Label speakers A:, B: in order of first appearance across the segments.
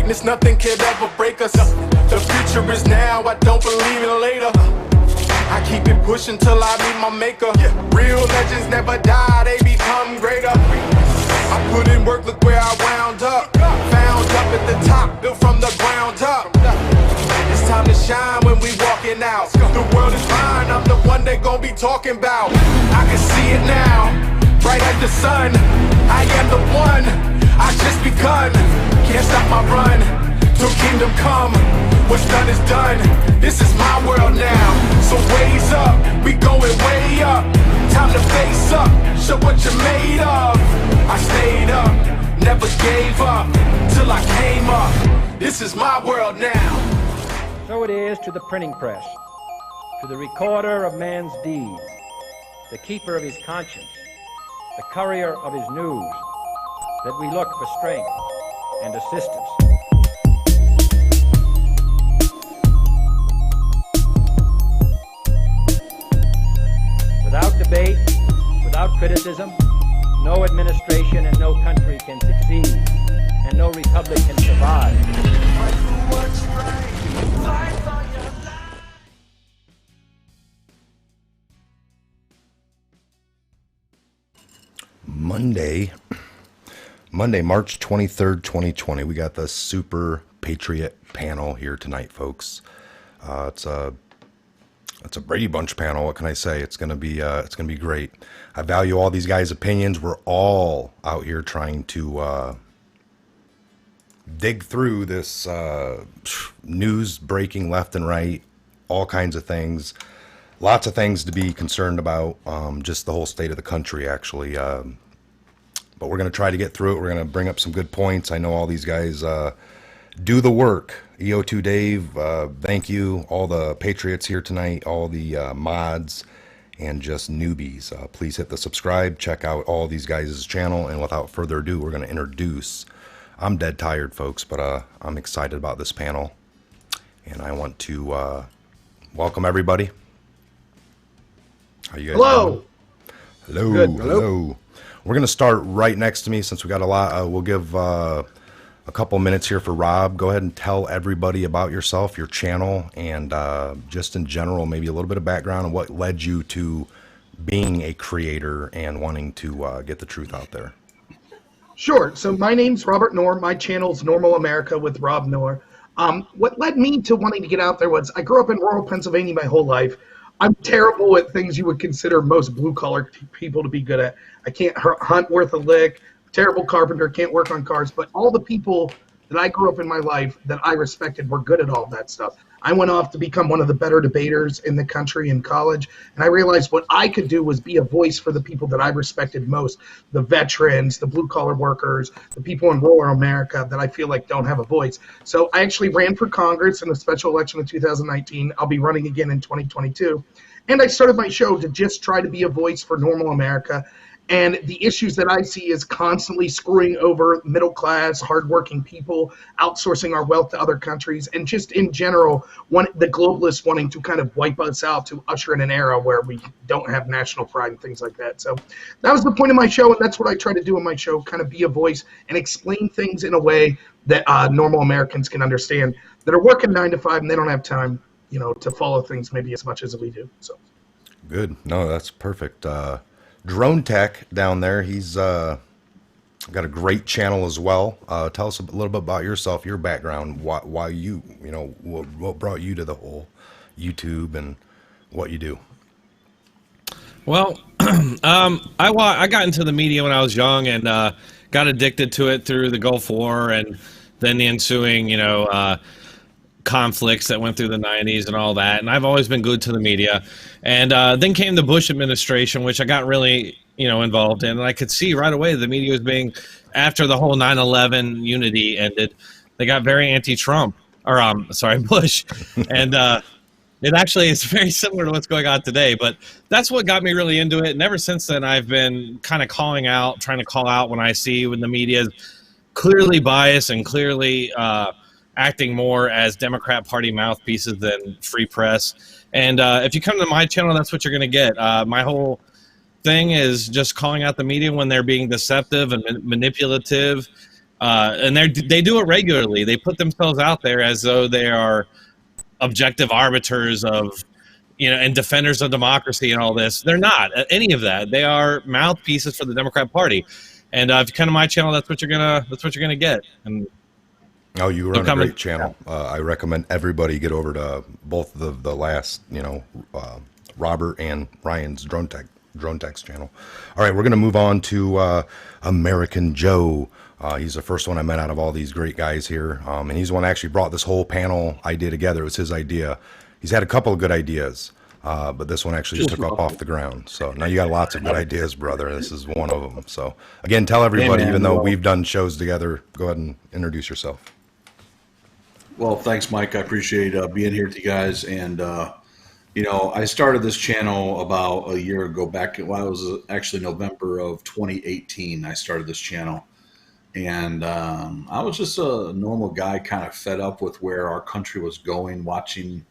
A: greatness, nothing can ever break us. The future is now, I don't believe in later. I keep it pushing till I meet my maker. Real legends never die, they become greater. I put in work, look where I wound up. Found up at the top, built from the ground up. It's time to shine when we walking out. The world is mine, I'm the one they gon' be talking about. I can see it now, bright as the sun. I am the one, I just begun. Can't stop my run, till kingdom come. What's done is done, this is my world now. So ways up, we going way up. Time to face up, show what you're made of. I stayed up, never gave up, till I came up. This is my world now.
B: So it is to the printing press, to the recorder of man's deeds, the keeper of his conscience, the courier of his news, that we look for strength and assistance. Without debate, without criticism, no administration and no country can succeed, and no republic can survive.
C: Monday, March 23rd, 2020. We got the Super Patriot panel here tonight, folks. It's a Brady Bunch panel. What can I say? It's gonna be great. I value all these guys' opinions. We're all out here trying to dig through this news breaking left and right, all kinds of things. Lots of things to be concerned about, just the whole state of the country, actually. But we're going to try to get through it. We're going to bring up some good points. I know all these guys do the work. EO2 Dave, thank you. All the Patriots here tonight, all the mods, and just newbies. Please hit the subscribe. Check out all these guys' channel. And without further ado, we're going to introduce. I'm dead tired, folks, but I'm excited about this panel. And I want to welcome everybody. How you guys doing? Hello.
D: Good.
C: Hello. We're going to start right next to me since we got a lot. We'll give a couple minutes here for Rob. Go ahead and tell everybody about yourself, your channel, and just in general, maybe a little bit of background on what led you to being a creator and wanting to get the truth out there.
D: Sure. So my name's Robert Knorr. My channel's Normal America with Rob Knorr. What led me to wanting to get out there was I grew up in rural Pennsylvania my whole life. I'm terrible at things you would consider most blue-collar people to be good at. I can't hunt worth a lick, terrible carpenter, can't work on cars, but all the people that I grew up in my life that I respected were good at all that stuff. I went off to become one of the better debaters in the country in college, and I realized what I could do was be a voice for the people that I respected most, the veterans, the blue-collar workers, the people in rural America that I feel like don't have a voice. So I actually ran for Congress in a special election in 2019. I'll be running again in 2022. And I started my show to just try to be a voice for normal America. And the issues that I see is constantly screwing over middle-class, hardworking people, outsourcing our wealth to other countries, and just in general, the globalists wanting to kind of wipe us out to usher in an era where we don't have national pride and things like that. So that was the point of my show, and that's what I try to do in my show, kind of be a voice and explain things in a way that normal Americans can understand that are working 9 to 5 and they don't have time, to follow things maybe as much as we do. So
C: good. No, that's perfect. Drone Tech down there, he's got a great channel as well. Tell us a little bit about yourself, your background, why you, what brought you to the whole YouTube and what you do.
E: Well, I got into the media when I was young and got addicted to it through the Gulf War and then the ensuing, conflicts that went through the 90s and all that. And I've always been glued to the media. And then came the Bush administration, which I got really, involved in. And I could see right away the media was being, after the whole 9/11 unity ended, they got very anti-Trump, or Bush. And it actually is very similar to what's going on today. But that's what got me really into it. And ever since then, I've been kind of trying to call out when I see when the media is clearly biased and clearly acting more as Democrat Party mouthpieces than free press. And if you come to my channel, that's what you're going to get. My whole thing is just calling out the media when they're being deceptive and manipulative And they do it regularly. They put themselves out there as though they are objective arbiters of, and defenders of democracy and all this. They're not any of that. They are mouthpieces for the Democrat Party. And if you come to my channel, that's what you're gonna get. And
C: oh, you run a great channel. I recommend everybody get over to both the last, Robert and Ryan's Drone Tech's channel. All right, we're going to move on to American Joe. He's the first one I met out of all these great guys here, and he's the one that actually brought this whole panel idea together. It was his idea. He's had a couple of good ideas, but this one actually just took off the ground. So now you got lots of good ideas, brother. This is one of them. So again, tell everybody, even though we've done shows together, go ahead and introduce yourself.
F: Well, thanks, Mike. I appreciate being here with you guys. And, I started this channel about a year ago back. Well, it was actually November of 2018. I started this channel. And I was just a normal guy, kind of fed up with where our country was going, watching.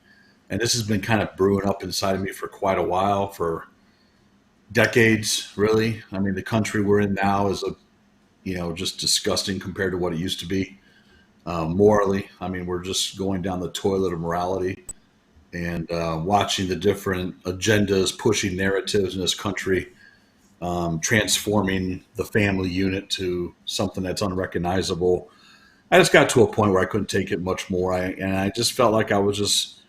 F: And this has been kind of brewing up inside of me for quite a while, for decades, really. I mean, the country we're in now is, just disgusting compared to what it used to be. Morally, I mean, we're just going down the toilet of morality, and watching the different agendas pushing narratives in this country, transforming the family unit to something that's unrecognizable. I just got to a point where I couldn't take it much more. And I just felt like I was just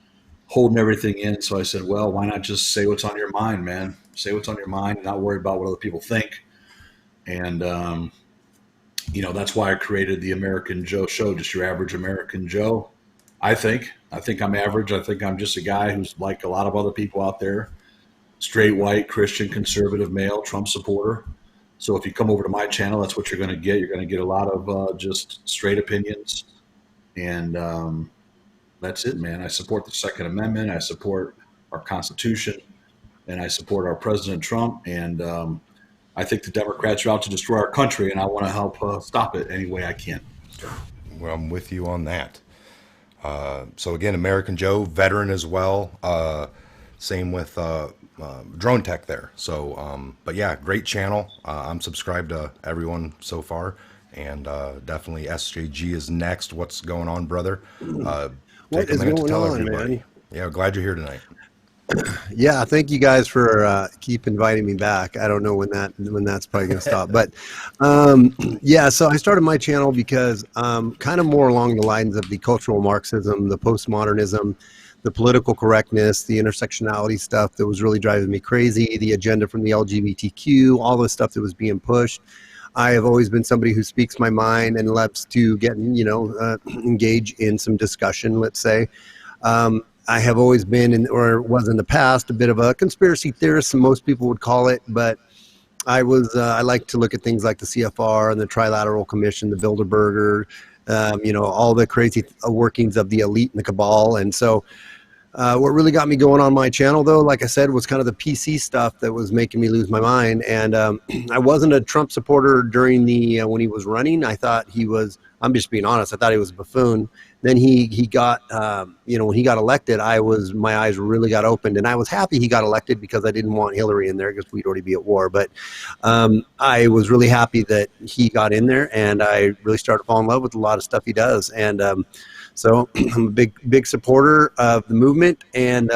F: holding everything in. So I said, well, why not just say what's on your mind, man? Say what's on your mind, not worry about what other people think. And, that's why I created the American Joe Show, just your average American Joe. I think I'm average. I think I'm just a guy who's like a lot of other people out there, straight, white, Christian, conservative, male, Trump supporter. So if you come over to my channel, that's what you're going to get. You're going to get a lot of just straight opinions. And that's it, man. I support the Second Amendment. I support our Constitution. And I support our President Trump. And I think the Democrats are out to destroy our country, and I want to help stop it any way I can.
C: Well, I'm with you on that. So again, American Joe, veteran as well. Same with Drone Tech there. So, but yeah, great channel. I'm subscribed to everyone so far, and definitely SJG is next. What's going on, brother?
G: What is going on, man?
C: Yeah, glad you're here tonight.
G: Yeah, thank you guys for keep inviting me back. I don't know when that's probably going to stop, but yeah. So I started my channel because kind of more along the lines of the cultural Marxism, the postmodernism, the political correctness, the intersectionality stuff that was really driving me crazy. The agenda from the LGBTQ, all the stuff that was being pushed. I have always been somebody who speaks my mind and loves to get engage in some discussion. Let's say. I have always been, or was in the past, a bit of a conspiracy theorist, most people would call it, but I like to look at things like the CFR and the Trilateral Commission, the Bilderberger, all the crazy workings of the elite and the cabal. And so what really got me going on my channel, though, like I said, was kind of the PC stuff that was making me lose my mind. And I wasn't a Trump supporter during when he was running. I thought he was, I'm just being honest, I thought he was a buffoon. Then he got, when he got elected, my eyes really got opened, and I was happy he got elected because I didn't want Hillary in there because we'd already be at war. But I was really happy that he got in there, and I really started to fall in love with a lot of stuff he does. And so I'm a big supporter of the movement, and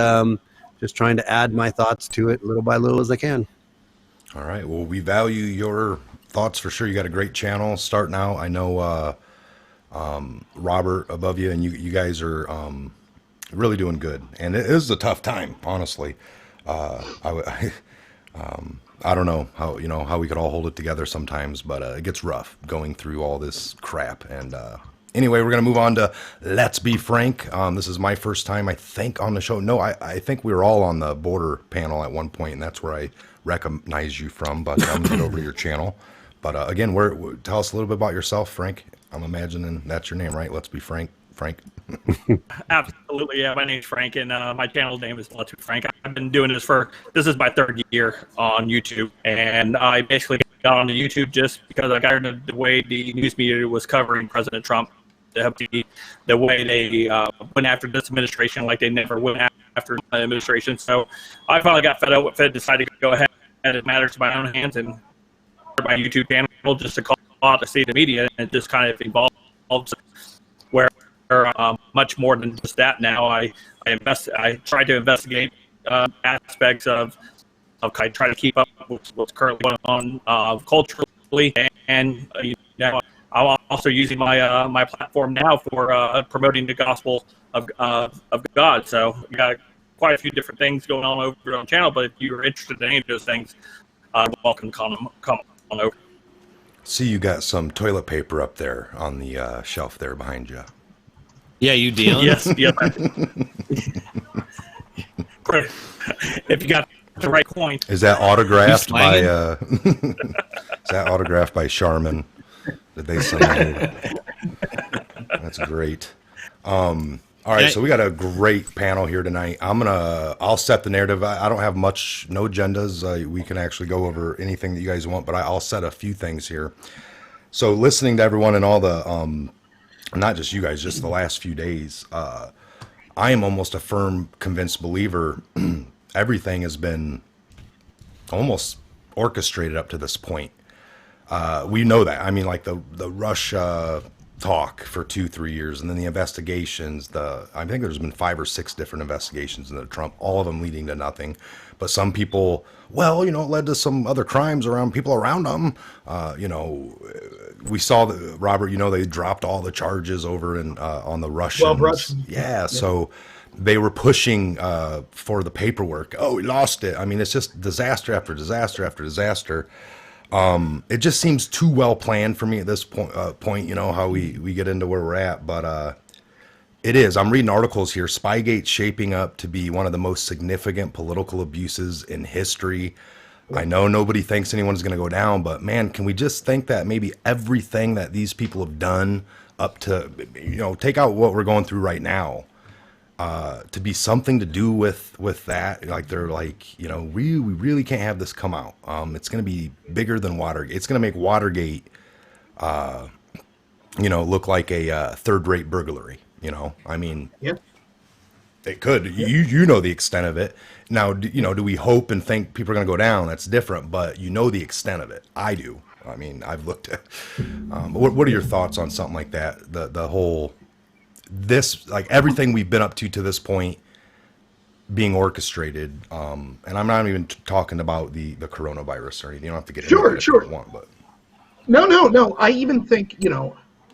G: just trying to add my thoughts to it little by little as I can.
C: All right. Well, we value your thoughts for sure. You got a great channel starting out. I know Robert above you, and you guys are really doing good. And it is a tough time, honestly. I don't know how we could all hold it together sometimes, but it gets rough going through all this crap. And anyway, we're going to move on to Let's Be Frank. This is my first time, I think, on the show. No, I think we were all on the border panel at one point, and that's where I recognize you from, but I'm going to get over to your channel. But again, tell us a little bit about yourself, Frank. I'm imagining that's your name, right? Let's Be Frank.
H: Absolutely, yeah. My name's Frank, and my channel name is Let's Be Frank. I've been doing this is my third year on YouTube, and I basically got on YouTube just because I got tired of the way the news media was covering President Trump, the way they went after this administration like they never went after the administration. So I finally got fed up with it, decided to go ahead and it matters to my own hands and my YouTube channel just to call lot to see the media, and it just kind of evolves where much more than just that. Now I try to investigate aspects of I try to keep up with what's currently going on culturally, and I'm also using my my platform now for promoting the gospel of God. So we got quite a few different things going on over on the channel. But if you're interested in any of those things, welcome to come on over.
C: See, you got some toilet paper up there on the shelf there behind you.
E: Yeah, you dealing?
H: Yes. If you got the right coin.
C: Is that autographed by? Is that autographed by Charmin? Did they send it? That's great. All right, so we got a great panel here tonight. I'll set the narrative. I don't have no agendas. We can actually go over anything that you guys want, but I'll set a few things here. So listening to everyone and all the, not just you guys, just the last few days, I am almost a firm, convinced believer. Everything has been almost orchestrated up to this point. We know that. I mean, like the Russia talk for 2-3 years, and then the investigations. I think there's been 5 or 6 different investigations into Trump, all of them leading to nothing. But some people, well, it led to some other crimes around people around him. We saw that, Robert. They dropped all the charges over on the Russians.
D: 12 Russians.
C: Yeah, so they were pushing for the paperwork. Oh, we lost it. I mean, it's just disaster after disaster after disaster. It just seems too well planned for me at this point, how we get into where we're at, but it is. I'm reading articles here. Spygate's shaping up to be one of the most significant political abuses in history. I know nobody thinks anyone's going to go down, but man, can we just think that maybe everything that these people have done up to, take out what we're going through right now, to be something to do with that, like they're like, we really can't have this come out. It's going to be bigger than Watergate. It's going to make Watergate, look like a third-rate burglary. I mean,
D: Yeah.
C: it could. You know the extent of it. Now, do we hope and think people are going to go down? That's different, but the extent of it. I do. I mean, I've looked at. What are your thoughts on something like that? The whole. This, like everything we've been up to this point being orchestrated, and I'm not even talking about the coronavirus or anything. You don't have to get into it if you don't want, but
D: No. I even think,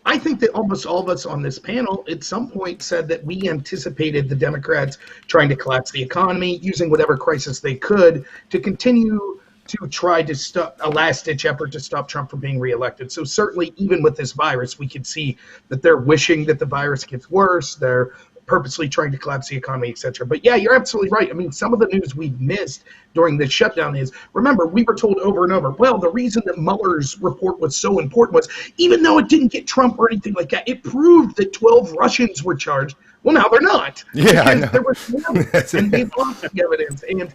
D: I think that almost all of us on this panel at some point said that we anticipated the Democrats trying to collapse the economy, using whatever crisis they could to continue to try to stop a last-ditch effort to stop Trump from being reelected. So certainly, even with this virus, we can see that they're wishing that the virus gets worse. They're purposely trying to collapse the economy, etc. But yeah, you're absolutely right. I mean, some of the news we've missed during this shutdown is, remember, we were told over and over, well, the reason that Mueller's report was so important was, even though it didn't get Trump or anything like that, it proved that 12 Russians were charged. Well, now they're not.
C: Yeah, I know.
D: There was evidence, and they lost the evidence. And,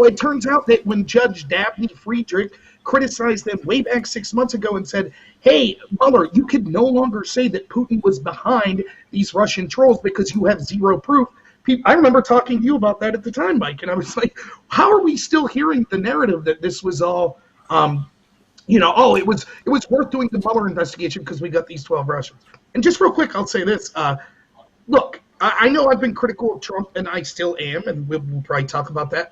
D: it turns out that when Judge Dabney Friedrich criticized them way back 6 months ago and said, hey, Mueller, you could no longer say that Putin was behind these Russian trolls because you have zero proof. I remember talking to you about that at the time, Mike, and I was like, how are we still hearing the narrative that this was all, it was worth doing the Mueller investigation because we got these 12 Russians. And just real quick, I'll say this. Look, I know I've been critical of Trump, and I still am, and we'll probably talk about that.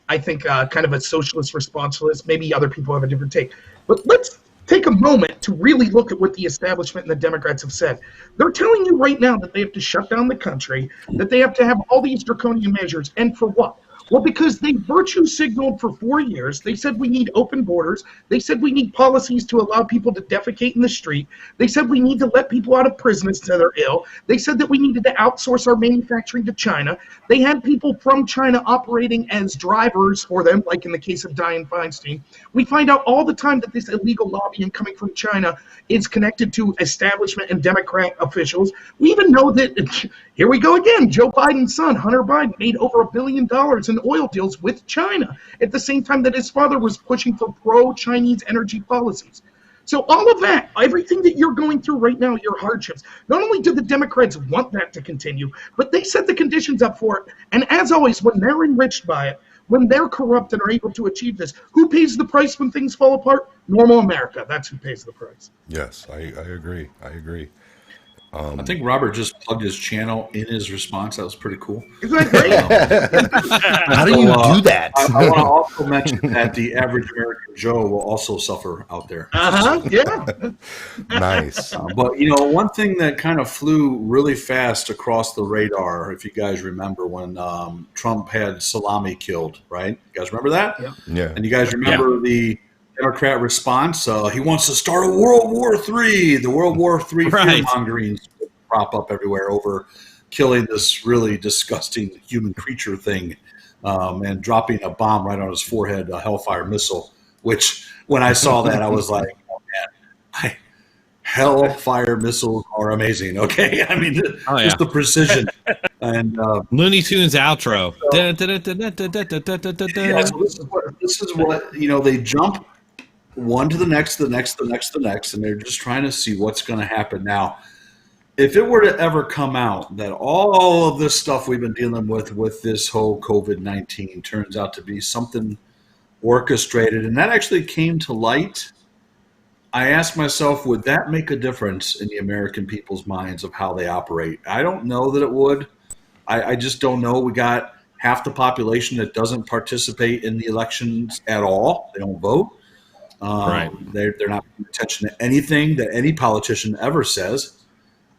D: I think kind of a socialist response to this. Maybe other people have a different take. But let's take a moment to really look at what the establishment and the Democrats have said. They're telling you right now that they have to shut down the country, that they have to have all these draconian measures, and for what? Well, because they virtue signaled for 4 years. They said we need open borders. They said we need policies to allow people to defecate in the street. They said we need to let people out of prison if they're ill. They said that we needed to outsource our manufacturing to China. They had people from China operating as drivers for them, like in the case of Dianne Feinstein. We find out all the time that this illegal lobbying coming from China is connected to establishment and Democrat officials. We even know that, here we go again, Joe Biden's son, Hunter Biden, made over $1 billion in oil deals with China at the same time that his father was pushing for pro-Chinese energy policies. So all of that, everything that you're going through right now, your hardships, not only do the Democrats want that to continue, but they set the conditions up for it. And as always, when they're enriched by it, when they're corrupt and are able to achieve this, who pays the price when things fall apart? Normal America. That's who pays the price.
C: Yes, I agree. I agree.
F: I think Robert just plugged his channel in his response. That was pretty cool.
D: Isn't that great?
C: How do you do that?
F: I want to also mention that the average American Joe will also suffer out there.
D: Yeah.
C: Nice.
F: But, one thing that kind of flew really fast across the radar, if you guys remember when Trump had Salami killed, right? You guys remember that?
C: Yeah.
F: And you guys remember the Democrat response? He wants to start a World War III. The World War III fear-mongering prop up everywhere over killing this really disgusting human creature thing and dropping a bomb right on his forehead, a Hellfire missile, which when I saw that, I was like, oh, man, Hellfire missiles are amazing, okay? I mean, just the precision. And
E: Looney Tunes outro.
F: So this is what they jump one to the next, the next, and they're just trying to see what's going to happen. Now, if it were to ever come out that all of this stuff we've been dealing with this whole COVID-19 turns out to be something orchestrated, and that actually came to light, I asked myself, would that make a difference in the American people's minds of how they operate? I don't know that it would. I just don't know. We got half the population that doesn't participate in the elections at all. They don't vote. They're not paying attention to anything that any politician ever says.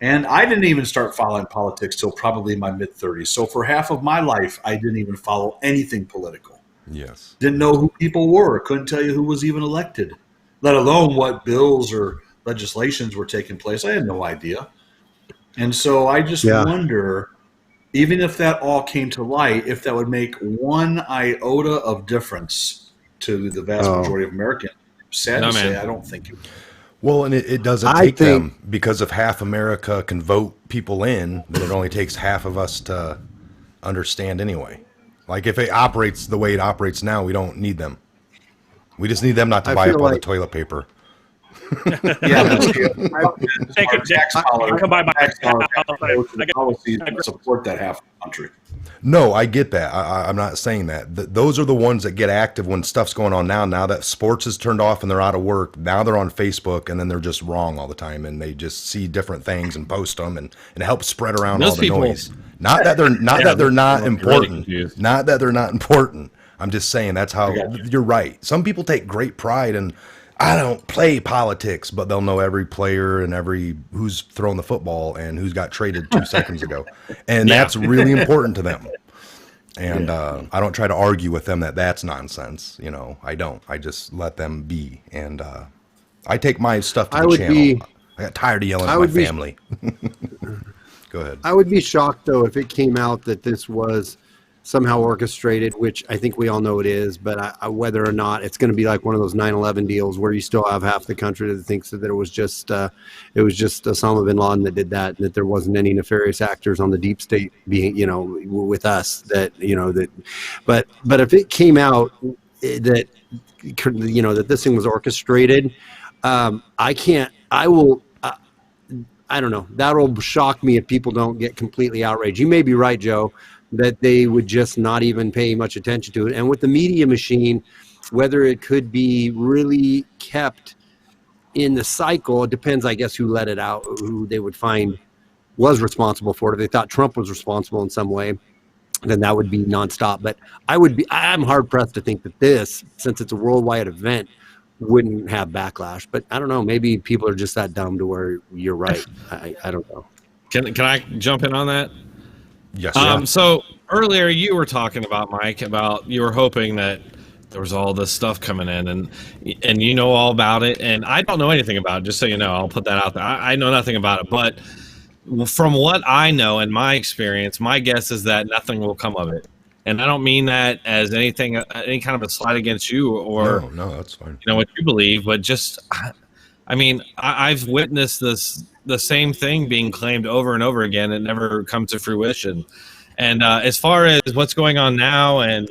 F: And I didn't even start following politics till probably my mid-30s. So for half of my life, I didn't even follow anything political.
C: Yes.
F: Didn't know who people were. Couldn't tell you who was even elected, let alone what bills or legislations were taking place. I had no idea. And so I just wonder, even if that all came to light, if that would make one iota of difference to the vast majority of Americans. Sad to say, I don't think it would.
C: Well, and it doesn't take them, because if half America can vote people in, then it only takes half of us to understand anyway. Like if it operates the way it operates now, we don't need them. We just need them not to buy up all the toilet paper.
F: Policies support that half the country.
C: No, I get that. I'm not saying that. Those are the ones that get active when stuff's going on now. Now that sports is turned off and they're out of work, now they're on Facebook, and then they're just wrong all the time, and they just see different things and post them and help spread around all the noise. Not that they're not important. Really not that they're not important. I'm just saying that's how you're right. Some people take great pride in, I don't play politics, but they'll know every player and every who's thrown the football and who's got traded 2 seconds ago. And that's really important to them. And I don't try to argue with them that that's nonsense. I don't. I just let them be. And I take my stuff to the channel. I got tired of yelling at my family. Go ahead.
G: I would be shocked, though, if it came out that this was somehow orchestrated, which I think we all know it is, but whether or not it's going to be like one of those 9/11 deals where you still have half the country that thinks that it was just Osama bin Laden that did that, and that there wasn't any nefarious actors on the deep state being, with us that, but if it came out that, that this thing was orchestrated, I don't know. That'll shock me if people don't get completely outraged. You may be right, Joe, that they would just not even pay much attention to it. And with the media machine, whether it could be really kept in the cycle, it depends, I guess, who let it out, who they would find was responsible for it. If they thought Trump was responsible in some way, then that would be nonstop. But I'm hard pressed to think that this, since it's a worldwide event, wouldn't have backlash. But I don't know, maybe people are just that dumb to where you're right. I don't know.
E: Can I jump in on that?
C: Yes.
E: So earlier you were talking about, Mike, about you were hoping that there was all this stuff coming in, and you know all about it, and I don't know anything about it, just so you know. I'll put that out there. I know nothing about it, but from what I know and my experience, my guess is that nothing will come of it. And I don't mean that as any kind of a slight against you or
C: no, that's fine.
E: What you believe, but just, I mean, I've witnessed the same thing being claimed over and over again. It never comes to fruition. And as far as what's going on now and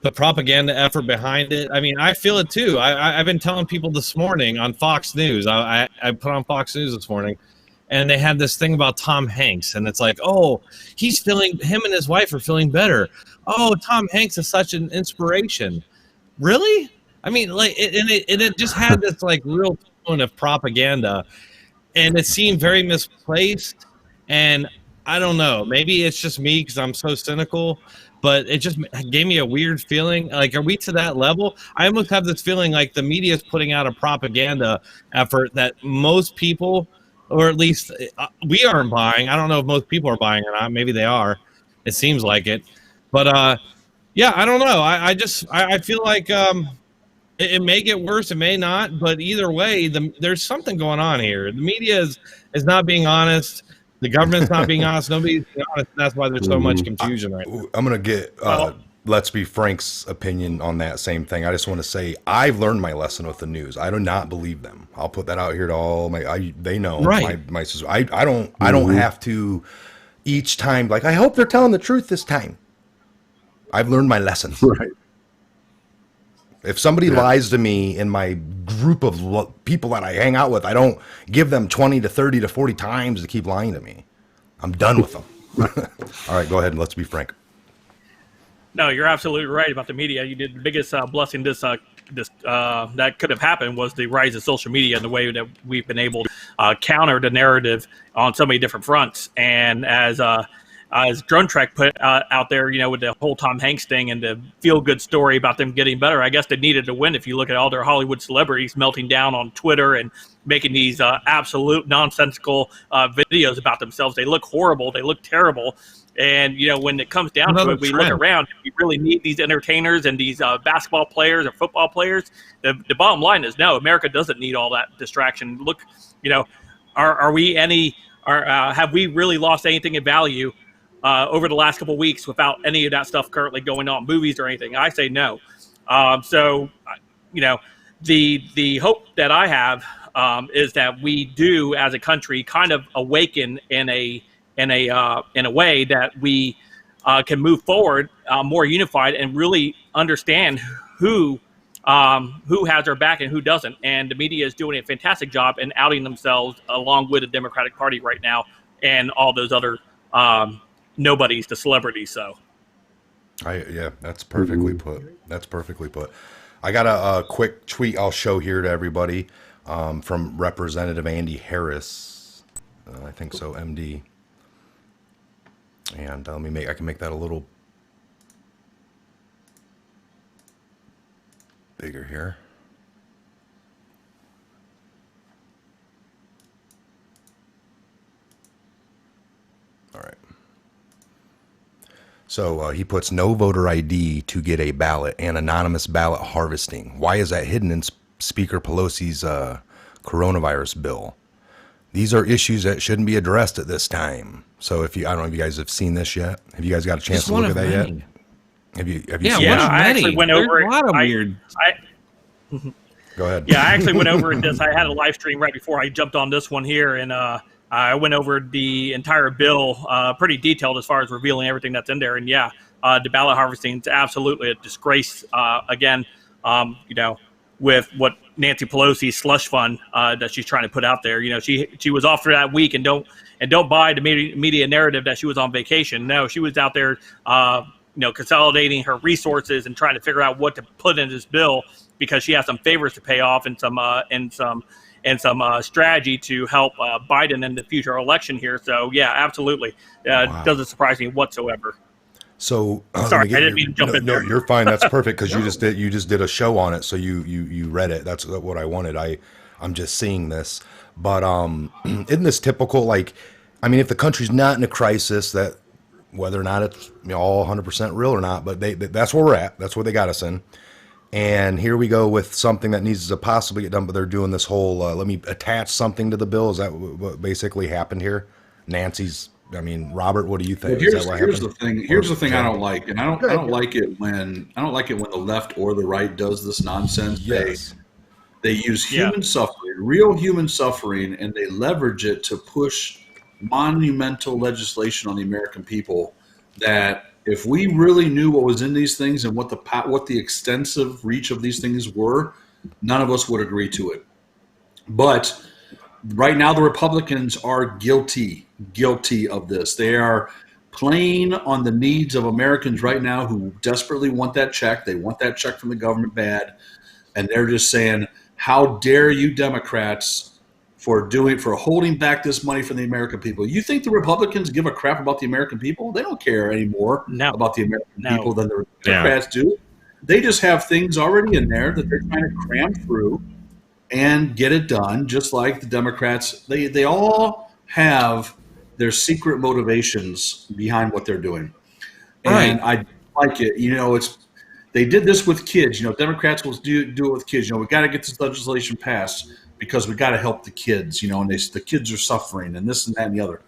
E: the propaganda effort behind it, I mean, I feel it too. I've been telling people this morning on Fox News. I put on Fox News this morning, and they had this thing about Tom Hanks, and it's like, oh, him and his wife are feeling better. Oh, Tom Hanks is such an inspiration. Really? I mean, like, it just had this like real tone of propaganda, and it seemed very misplaced. And I don't know, maybe it's just me because I'm so cynical, but it just gave me a weird feeling. Like, are we to that level? I almost have this feeling like the media is putting out a propaganda effort that most people, or at least we aren't buying. I don't know if most people are buying or not. Maybe they are. It seems like it. But yeah, I don't know. I feel like it may get worse, it may not, but either way, there's something going on here. The media is not being honest. The government's not being honest. Nobody's being honest. And that's why there's so much confusion right now.
C: I'm going to get Let's Be Frank's opinion on that same thing. I just want to say I've learned my lesson with the news. I do not believe them. I'll put that out here to all they know.
E: Right.
C: My sister. I don't have to each time, like, I hope they're telling the truth this time. I've learned my lesson.
G: Right.
C: If somebody lies to me in my group of people that I hang out with, I don't give them 20 to 30 to 40 times to keep lying to me. I'm done with them. All right, go ahead and let's be frank.
H: No, you're absolutely right about the media. You did the biggest blessing that could have happened was the rise of social media and the way that we've been able to counter the narrative on so many different fronts. And as Drone Trek put out there, with the whole Tom Hanks thing and the feel-good story about them getting better, I guess they needed to win. If you look at all their Hollywood celebrities melting down on Twitter and making these absolute nonsensical videos about themselves, they look horrible. They look terrible. And, when it comes down to it, we look around, we really need these entertainers and these basketball players or football players. The bottom line is, no, America doesn't need all that distraction. Look, have we really lost anything in value over the last couple of weeks without any of that stuff currently going on, movies or anything? I say no. So, the hope that I have is that we do, as a country, kind of awaken in a way that we can move forward more unified and really understand who has our back and who doesn't. And the media is doing a fantastic job in outing themselves along with the Democratic Party right now and all those other nobodies, the celebrities. So,
C: yeah, that's perfectly put. That's perfectly put. I got a quick tweet I'll show here to everybody from Representative Andy Harris. I think so, MD. And I can make that a little bigger here. All right. So he puts no voter ID to get a ballot and anonymous ballot harvesting. Why is that hidden in Speaker Pelosi's coronavirus bill? These are issues that shouldn't be addressed at this time. So I don't know if you guys have seen this yet. Have you guys got a chance to look at that yet? Have you seen it?
H: I actually went over it.
E: A lot of weird.
C: Go ahead.
H: Yeah, I actually went over this. I had a live stream right before I jumped on this one here, and I went over the entire bill, pretty detailed as far as revealing everything that's in there. And yeah, the ballot harvesting is absolutely a disgrace. Again, with what Nancy Pelosi's slush fund that she's trying to put out there. She was off for that week, and don't buy the media narrative that she was on vacation. No, she was out there, consolidating her resources and trying to figure out what to put in this bill because she has some favors to pay off and some strategy to help Biden in the future election here. So yeah, absolutely, doesn't surprise me whatsoever.
C: So
H: sorry, I didn't mean to jump in there.
C: No, you're fine. That's perfect because you just did a show on it, so you read it. That's what I wanted. I'm just seeing this, but isn't this typical? Like, I mean, if the country's not in a crisis, that whether or not it's all 100% real or not, but that's where we're at. That's where they got us in, and here we go with something that needs to possibly get done. But they're doing this whole let me attach something to the bill. Is that what basically happened here? Robert, what do you think?
F: Well, here's the thing. Here's the thing I don't like, and I don't like it when the left or the right does this nonsense.
C: Yes.
F: They use human suffering, real human suffering, and they leverage it to push monumental legislation on the American people. That if we really knew what was in these things and what the extensive reach of these things were, none of us would agree to it. But right now the Republicans are guilty of this. They are playing on the needs of Americans right now who desperately want that check. They want that check from the government bad. And they're just saying, how dare you Democrats for holding back this money from the American people? You think the Republicans give a crap about the American people? They don't care anymore about the American people than the Democrats do. They just have things already in there that they're trying to cram through and get it done, just like the Democrats. They all have their secret motivations behind what they're doing. And I like it. They did this with kids. Democrats will do it with kids. We got to get this legislation passed because we got to help the kids, and the kids are suffering and this and that and the other.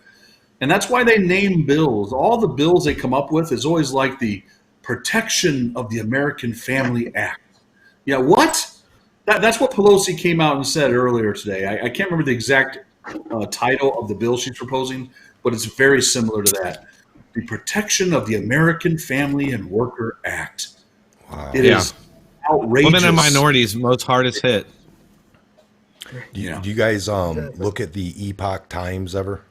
F: And that's why they name bills. All the bills they come up with is always like the Protection of the American Family Act. Yeah, what? That's what Pelosi came out and said earlier today. I can't remember the exact title of the bill she's proposing, but it's very similar to that. The Protection of the American Family and Worker Act.
C: Wow.
F: It is outrageous.
E: Women and minorities most hardest hit.
C: Do you guys look at the Epoch Times ever?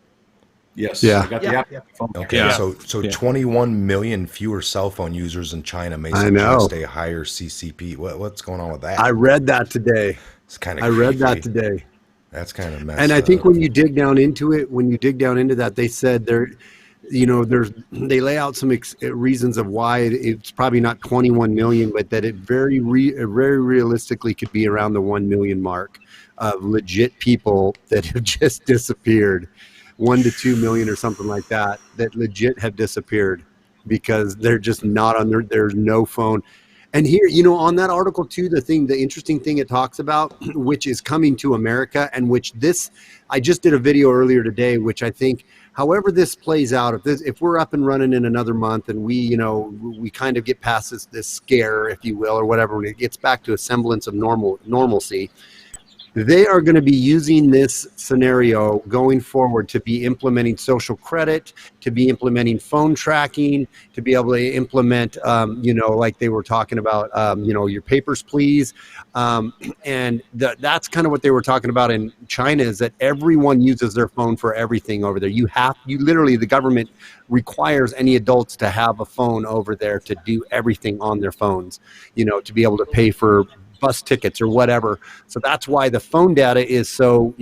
F: Yes.
G: Yeah.
F: I got the app.
C: Okay.
E: Yeah.
C: So 21 million fewer cell phone users in China may
G: I know.
C: suggest a higher CCP. What's going on with that?
G: I read that today.
C: It's kind of.
G: I read that today.
C: That's kind of messed
G: And I think
C: up.
G: when you dig down into that, they said they lay out some reasons of why it's probably not 21 million, but that it very realistically could be around the 1 million mark of legit people that have just disappeared, 1 to 2 million or something like that legit have disappeared because they're just not on there's no phone. And here, on that article too, the interesting thing it talks about, which is coming to America, and which I just did a video earlier today, which I think, however this plays out, if we're up and running in another month and we kind of get past this scare, if you will, or whatever, when it gets back to a semblance of normalcy, they are going to be using this scenario going forward to be implementing social credit, to be implementing phone tracking, to be able to implement, like they were talking about, your papers, please. And that's kind of what they were talking about in China, is that everyone uses their phone for everything over there. You literally, the government requires any adults to have a phone over there to do everything on their phones, to be able to pay for bus tickets or whatever. So that's why the phone data is so,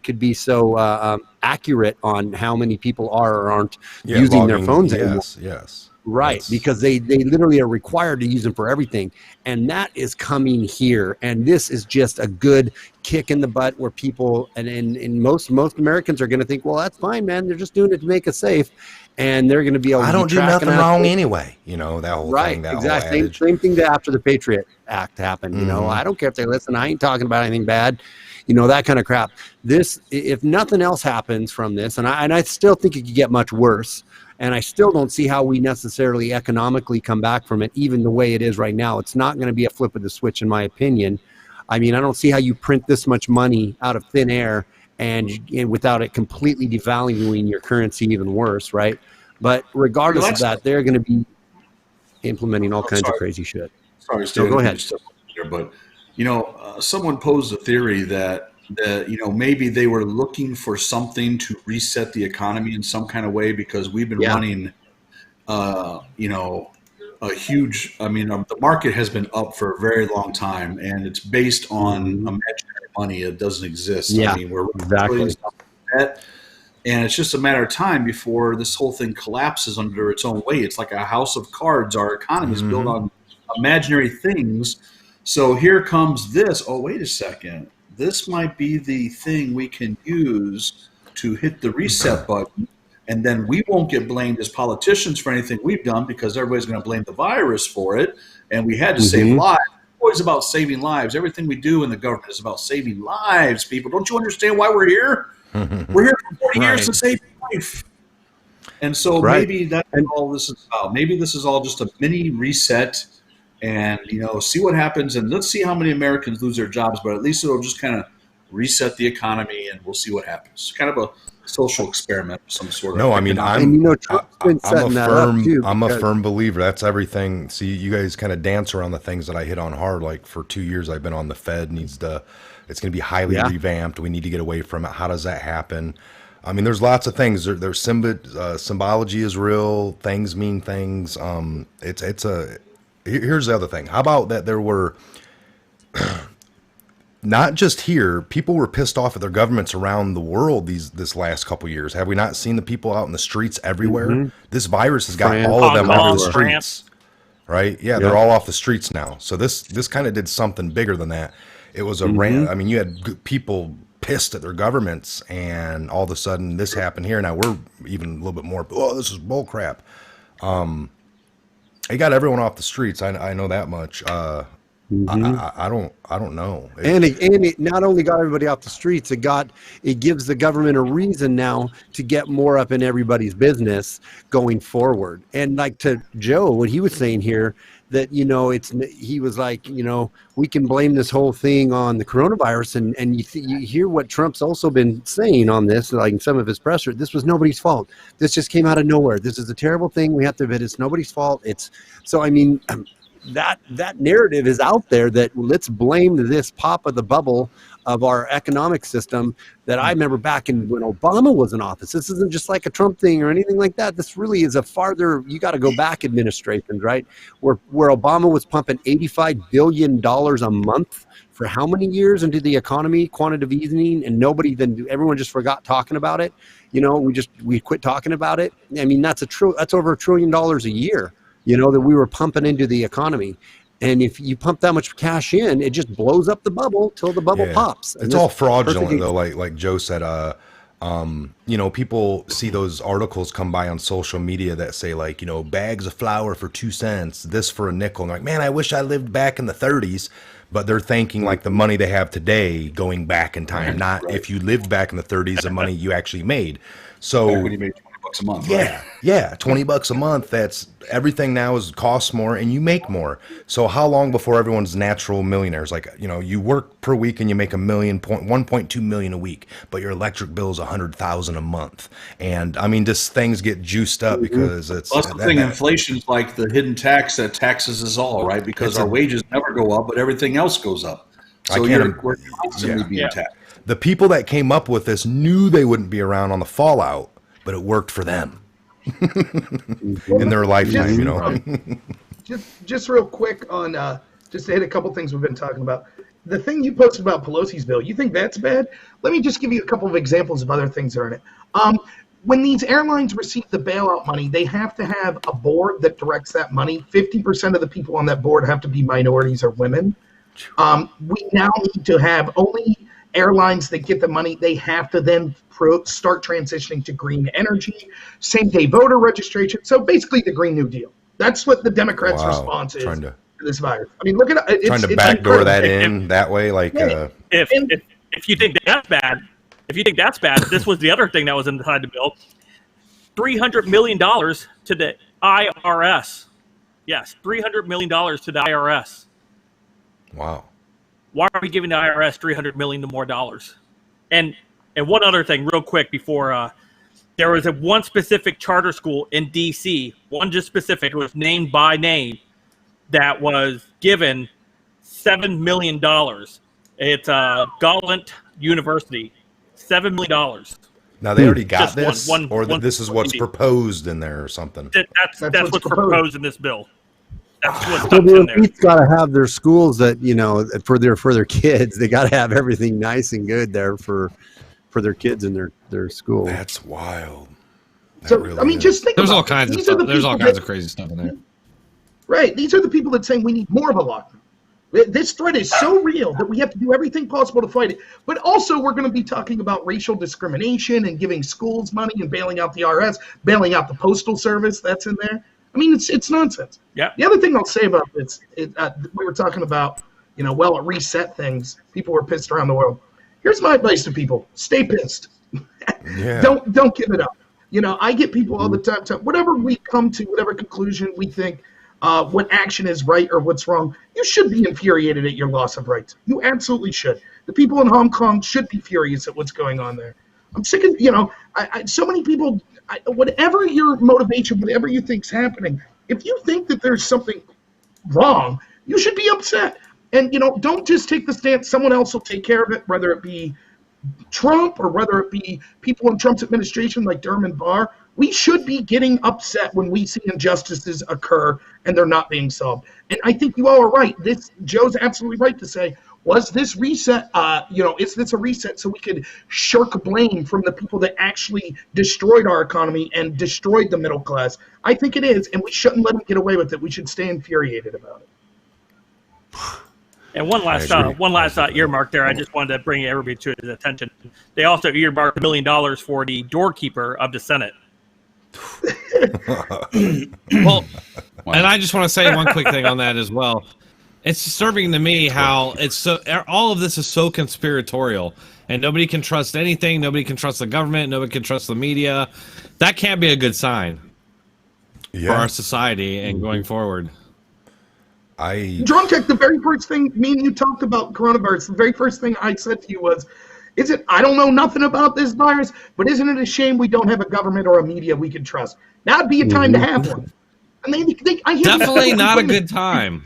G: could be so accurate on how many people are or aren't using their phones anymore.
C: Yes.
G: Right, because they literally are required to use them for everything. And that is coming here. And this is just a good kick in the butt where people, and most Americans are going to think, well, that's fine, man. They're just doing it to make us safe. And they're going to be able to
C: I don't do nothing wrong anyway. That whole thing, that
G: exactly.
C: whole adage.
G: Same thing after the Patriot Act happened. I don't care if they listen. I ain't talking about anything bad. That kind of crap. This, if nothing else happens from this, and I still think it could get much worse. And I still don't see how we necessarily economically come back from it, even the way it is right now. It's not going to be a flip of the switch, in my opinion. I mean, I don't see how you print this much money out of thin air and without it completely devaluing your currency even worse, right? But regardless of that, they're going to be implementing all kinds of crazy shit.
F: Sorry, Stan,
G: go ahead.
F: But someone posed a theory that maybe they were looking for something to reset the economy in some kind of way, because we've been running, a huge. The market has been up for a very long time, and it's based on imaginary money that doesn't exist.
G: Yeah,
F: we're
G: exactly.
F: Debt, and it's just a matter of time before this whole thing collapses under its own weight. It's like a house of cards. Our economy is built on imaginary things. So here comes this. Oh, wait a second. This might be the thing we can use to hit the reset button, and then we won't get blamed as politicians for anything we've done, because everybody's going to blame the virus for it, and we had to save lives. It's always about saving lives. Everything we do in the government is about saving lives, people. Don't you understand why we're here? We're here for 40 years to save life. And so maybe that's all this is about. Maybe this is all just a mini reset, and see what happens, and let's see how many Americans lose their jobs, but at least it'll just kind of reset the economy, and we'll see what happens. Kind of a social experiment of some sort.
C: No, I mean, I'm a firm believer. That's everything. See, you guys kind of dance around the things that I hit on hard. Like for 2 years, I've been on the Fed needs to It's going to be highly revamped. We need to get away from it. How does that happen? I mean, there's lots of things. There's symbology is real. Things mean things. Here's the other thing. How about that there were not just here, people were pissed off at their governments around the world this last couple years. Have we not seen the people out in the streets everywhere? Mm-hmm. This virus has got all of them off the streets, right? Yeah, they're all off the streets now. So this kind of did something bigger than that. It was a rant. I mean, you had people pissed at their governments, and all of a sudden this happened here. Now we're even a little bit more, oh, this is bull crap. It got everyone off the streets. I know that much. I don't know.
G: And it not only got everybody off the streets, it gives the government a reason now to get more up in everybody's business going forward. And like to Joe, what he was saying here, that, he was like, we can blame this whole thing on the coronavirus. And you hear what Trump's also been saying on this, like in some of his presser, this was nobody's fault. This just came out of nowhere. This is a terrible thing. We have to admit it's nobody's fault. That narrative is out there that let's blame this pop of the bubble of our economic system that I remember back when Obama was in office. This isn't just like a Trump thing or anything like that. This really is you got to go back administrations, right? Where Obama was pumping $85 billion a month for how many years into the economy, quantitative easing, and everyone just forgot talking about it. We quit talking about it. I mean, that's over $1 trillion a year. That we were pumping into the economy. And if you pump that much cash in, it just blows up the bubble till the bubble pops. And
C: it's all fraudulent, though, like Joe said. People see those articles come by on social media that say, like, bags of flour for 2 cents, this for a nickel. And they're like, man, I wish I lived back in the 30s. But they're thanking, like, the money they have today going back in time, not if you lived back in the 30s, the money you actually made. So
F: when you made $20 a month,
C: right? Yeah, $20 a month. That's everything now costs more, and you make more. So how long before everyone's natural millionaires? Like, you work per week and you make $1.2 million a week, but your electric bill is $100,000 a month. And I mean, just things get juiced up because it's.
F: Well, that's the thing. Inflation's like the hidden tax that taxes us all, right? Because our wages never go up, but everything else goes up. So we're constantly being taxed.
C: The people that came up with this knew they wouldn't be around on the fallout, but it worked for them in their lifetime,
D: Just real quick on, just to hit a couple things we've been talking about. The thing you posted about Pelosi's bill, you think that's bad? Let me just give you a couple of examples of other things that are in it. When these airlines receive the bailout money, they have to have a board that directs that money. 50% of the people on that board have to be minorities or women. We now need to have only airlines that get the money. They have to then start transitioning to green energy, same-day voter registration. So basically the Green New Deal. That's what the Democrats' response is to this virus. I mean, look at it.
C: Trying to backdoor that in that way. Like,
H: if you think that's bad, this was the other thing that was inside the bill. $300 million to the IRS. Yes, $300 million to the IRS.
C: Wow.
H: Why are we giving the IRS $300 million more dollars? And one other thing, real quick, before there was one specific charter school in D.C., one just specific, it was named by name, that was given $7 million. It's Gallant University, $7 million.
C: Now they already got this, or this is what's proposed in there or something.
H: That's what's proposed in this bill. That's what's in there.
G: Each got to have their schools that for their kids. They got to have everything nice and good there for their kids in their school.
C: That's wild.
D: Just think.
E: There's all kinds of stuff. There's all kinds of crazy stuff in there.
D: Right. These are the people that say we need more of a lockdown. This threat is so real that we have to do everything possible to fight it. But also, we're going to be talking about racial discrimination and giving schools money and bailing out the IRS, bailing out the Postal Service. That's in there. I mean, it's nonsense.
H: Yeah.
D: The other thing I'll say about this, we were talking about, it reset things. People were pissed around the world. Here's my advice to people: stay pissed.
C: Yeah.
D: Don't give it up. I get people all the time. Whatever we come to, whatever conclusion we think, what action is right or what's wrong, you should be infuriated at your loss of rights. You absolutely should. The people in Hong Kong should be furious at what's going on there. I'm sick of, so many people, whatever your motivation, whatever you think's happening, if you think that there's something wrong, you should be upset. And, don't just take the stance. Someone else will take care of it, whether it be Trump or whether it be people in Trump's administration like Durham and Barr. We should be getting upset when we see injustices occur and they're not being solved. And I think you all are right. Joe's absolutely right to say, was this reset, is this a reset so we could shirk blame from the people that actually destroyed our economy and destroyed the middle class? I think it is, and we shouldn't let them get away with it. We should stay infuriated about it.
H: And one last earmark there. I just wanted to bring everybody to his attention. They also earmarked $1 million for the doorkeeper of the Senate.
E: Well, and I just want to say one quick thing on that as well. It's disturbing to me how all of this is so conspiratorial, and nobody can trust anything. Nobody can trust the government. Nobody can trust the media. That can't be a good sign for our society and going forward.
D: Drunk, the very first thing me and you talked about coronavirus, the very first thing I said to you was, I don't know nothing about this virus, but isn't it a shame we don't have a government or a media we can trust? That'd be a time to have one. And I hear
E: definitely not a good time.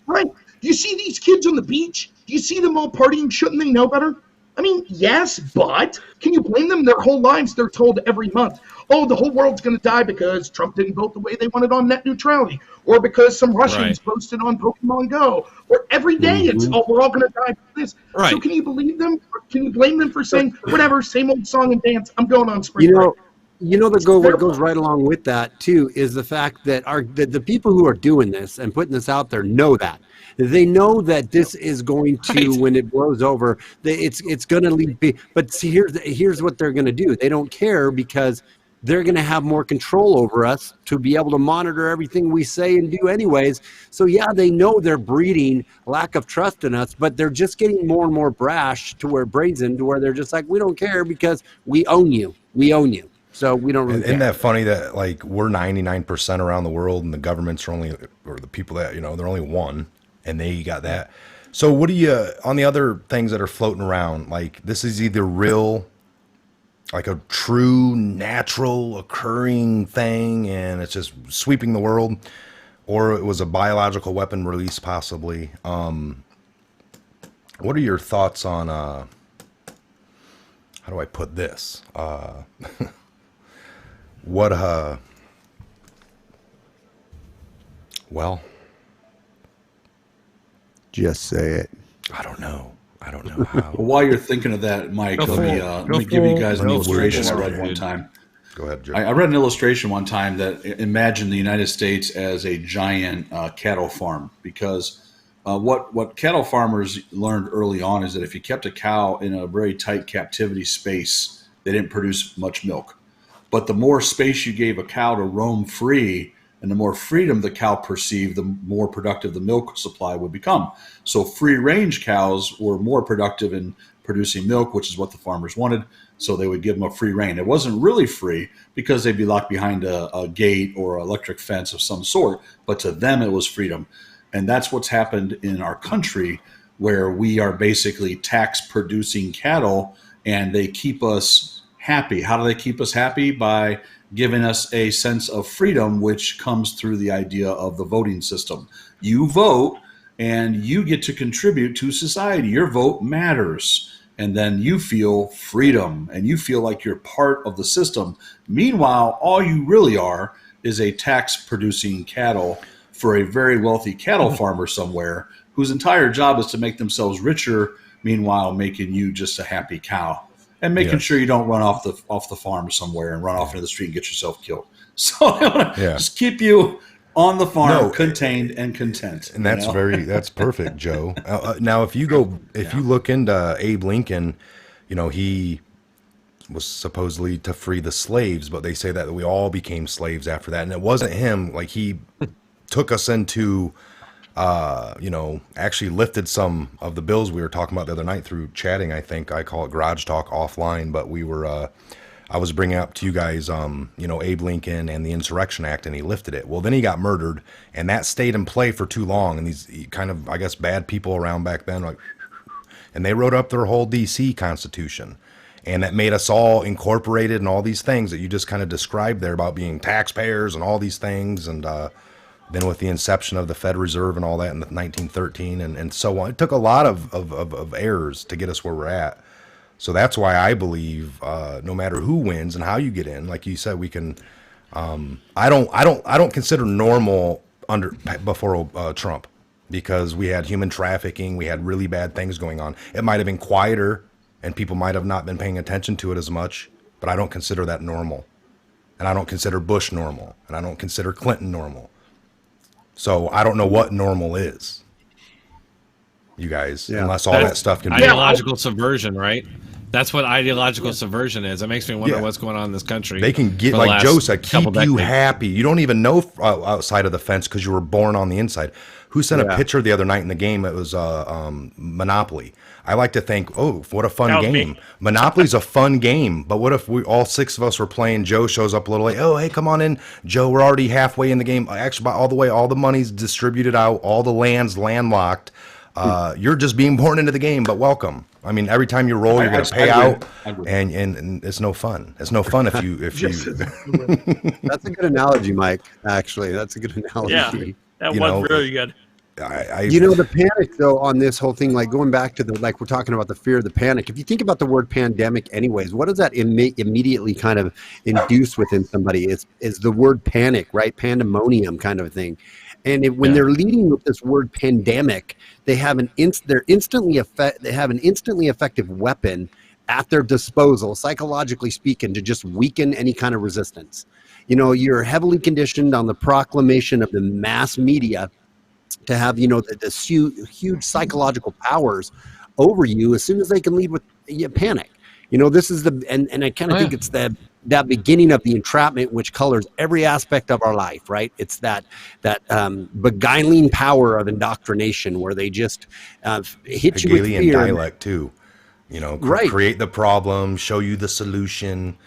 D: Right. Do you see these kids on the beach? Do you see them all partying? Shouldn't they know better? I mean, yes, but can you blame them? Their whole lives they're told every month, oh, the whole world's going to die because Trump didn't vote the way they wanted on net neutrality, or because some Russians posted on Pokemon Go, or every day it's, oh, we're all going to die for this. Right. So can you believe them? Can you blame them for saying, whatever, same old song and dance, I'm going on spring break?
G: What goes right along with that too is the fact that the people who are doing this and putting this out there know that. They know that this is going to, when it blows over, it's going to lead. But see, here's what they're going to do. They don't care because they're going to have more control over us to be able to monitor everything we say and do anyways. So yeah, they know they're breeding lack of trust in us, but they're just getting more and more brash to where brazen to where they're just like, we don't care because we own you. We own you. So we don't really
C: Isn't that funny that like we're 99% around the world and the governments are only, or the people that, they're only one and they got that. So what do you, on the other things that are floating around, like this is either real, like a true natural occurring thing and it's just sweeping the world, or it was a biological weapon release possibly. What are your thoughts on, how do I put this? Well,
G: just say it.
C: I don't know how.
F: Well, while you're thinking of that, Mike, let me give you guys an illustration I read one time.
C: Go ahead, Joe.
F: I read an illustration one time that imagined the United States as a giant cattle farm, because what cattle farmers learned early on is that if you kept a cow in a very tight captivity space, they didn't produce much milk. But the more space you gave a cow to roam free and the more freedom the cow perceived, the more productive the milk supply would become. So free-range cows were more productive in producing milk, which is what the farmers wanted. So they would give them a free rein. It wasn't really free because they'd be locked behind a gate or electric fence of some sort, but to them it was freedom. And that's what's happened in our country, where we are basically tax-producing cattle, and they keep us happy. How do they keep us happy? By giving us a sense of freedom, which comes through the idea of the voting system. You vote and you get to contribute to society. Your vote matters. And then you feel freedom and you feel like you're part of the system. Meanwhile, all you really are is a tax-producing cattle for a very wealthy cattle farmer somewhere whose entire job is to make themselves richer, meanwhile making you just a happy cow. And making sure you don't run off the farm somewhere and run off into the street and get yourself killed. So I want to just keep you on the farm, contained and content.
C: And that's that's perfect, Joe. Now, if you look into Abe Lincoln, he was supposedly to free the slaves, but they say that we all became slaves after that. And it wasn't him. Like he took us into, actually lifted some of the bills we were talking about the other night through chatting. I think I call it garage talk offline, but we were, I was bringing up to you guys, Abe Lincoln and the Insurrection Act, and he lifted it. Well, then he got murdered, and that stayed in play for too long. And these kind of, I guess, bad people around back then, and they wrote up their whole DC Constitution, and that made us all incorporated and all these things that you just kind of described there about being taxpayers and all these things. And Then with the inception of the Fed Reserve and all that in 1913 and so on, it took a lot of errors to get us where we're at. So that's why I believe no matter who wins and how you get in, like you said, we can. I don't consider normal before Trump, because we had human trafficking, we had really bad things going on. It might have been quieter, and people might have not been paying attention to it as much, but I don't consider that normal, and I don't consider Bush normal, and I don't consider Clinton normal. So I don't know what normal is, you guys, unless all that stuff can be
E: ideological subversion, right? That's what ideological subversion is. It makes me wonder what's going on in this country.
C: They can get, like Joe said, keep you happy. You don't even know outside of the fence because you were born on the inside. Who sent a picture the other night in the game? It was Monopoly. I like to think, oh, what a fun game. Monopoly's a fun game, but what if we all 6 of us were playing? Joe shows up a little late. Oh, hey, come on in, Joe. We're already halfway in the game. Actually, all the way, all the money's distributed out, all the land's landlocked. You're just being born into the game, but welcome. I mean, every time you roll, you're going to pay out, and it's no fun. It's no fun if you.
G: That's a good analogy, Mike. Actually, that's a good analogy.
H: Yeah, that was really good.
G: The panic though on this whole thing, like going back to we're talking about the fear of the panic. If you think about the word pandemic, anyways, what does that immediately kind of induce within somebody? Is the word panic, right? Pandemonium kind of thing. And when they're leading with this word pandemic, they have an instantly effective weapon at their disposal, psychologically speaking, to just weaken any kind of resistance. You're heavily conditioned on the proclamation of the mass media to have, this huge psychological powers over you as soon as they can lead with panic. This is and I kind of think it's that beginning of the entrapment, which colors every aspect of our life, right? It's that beguiling power of indoctrination where they just hit you with fear.
C: Hegelian dialect too, create the problem, show you the solution.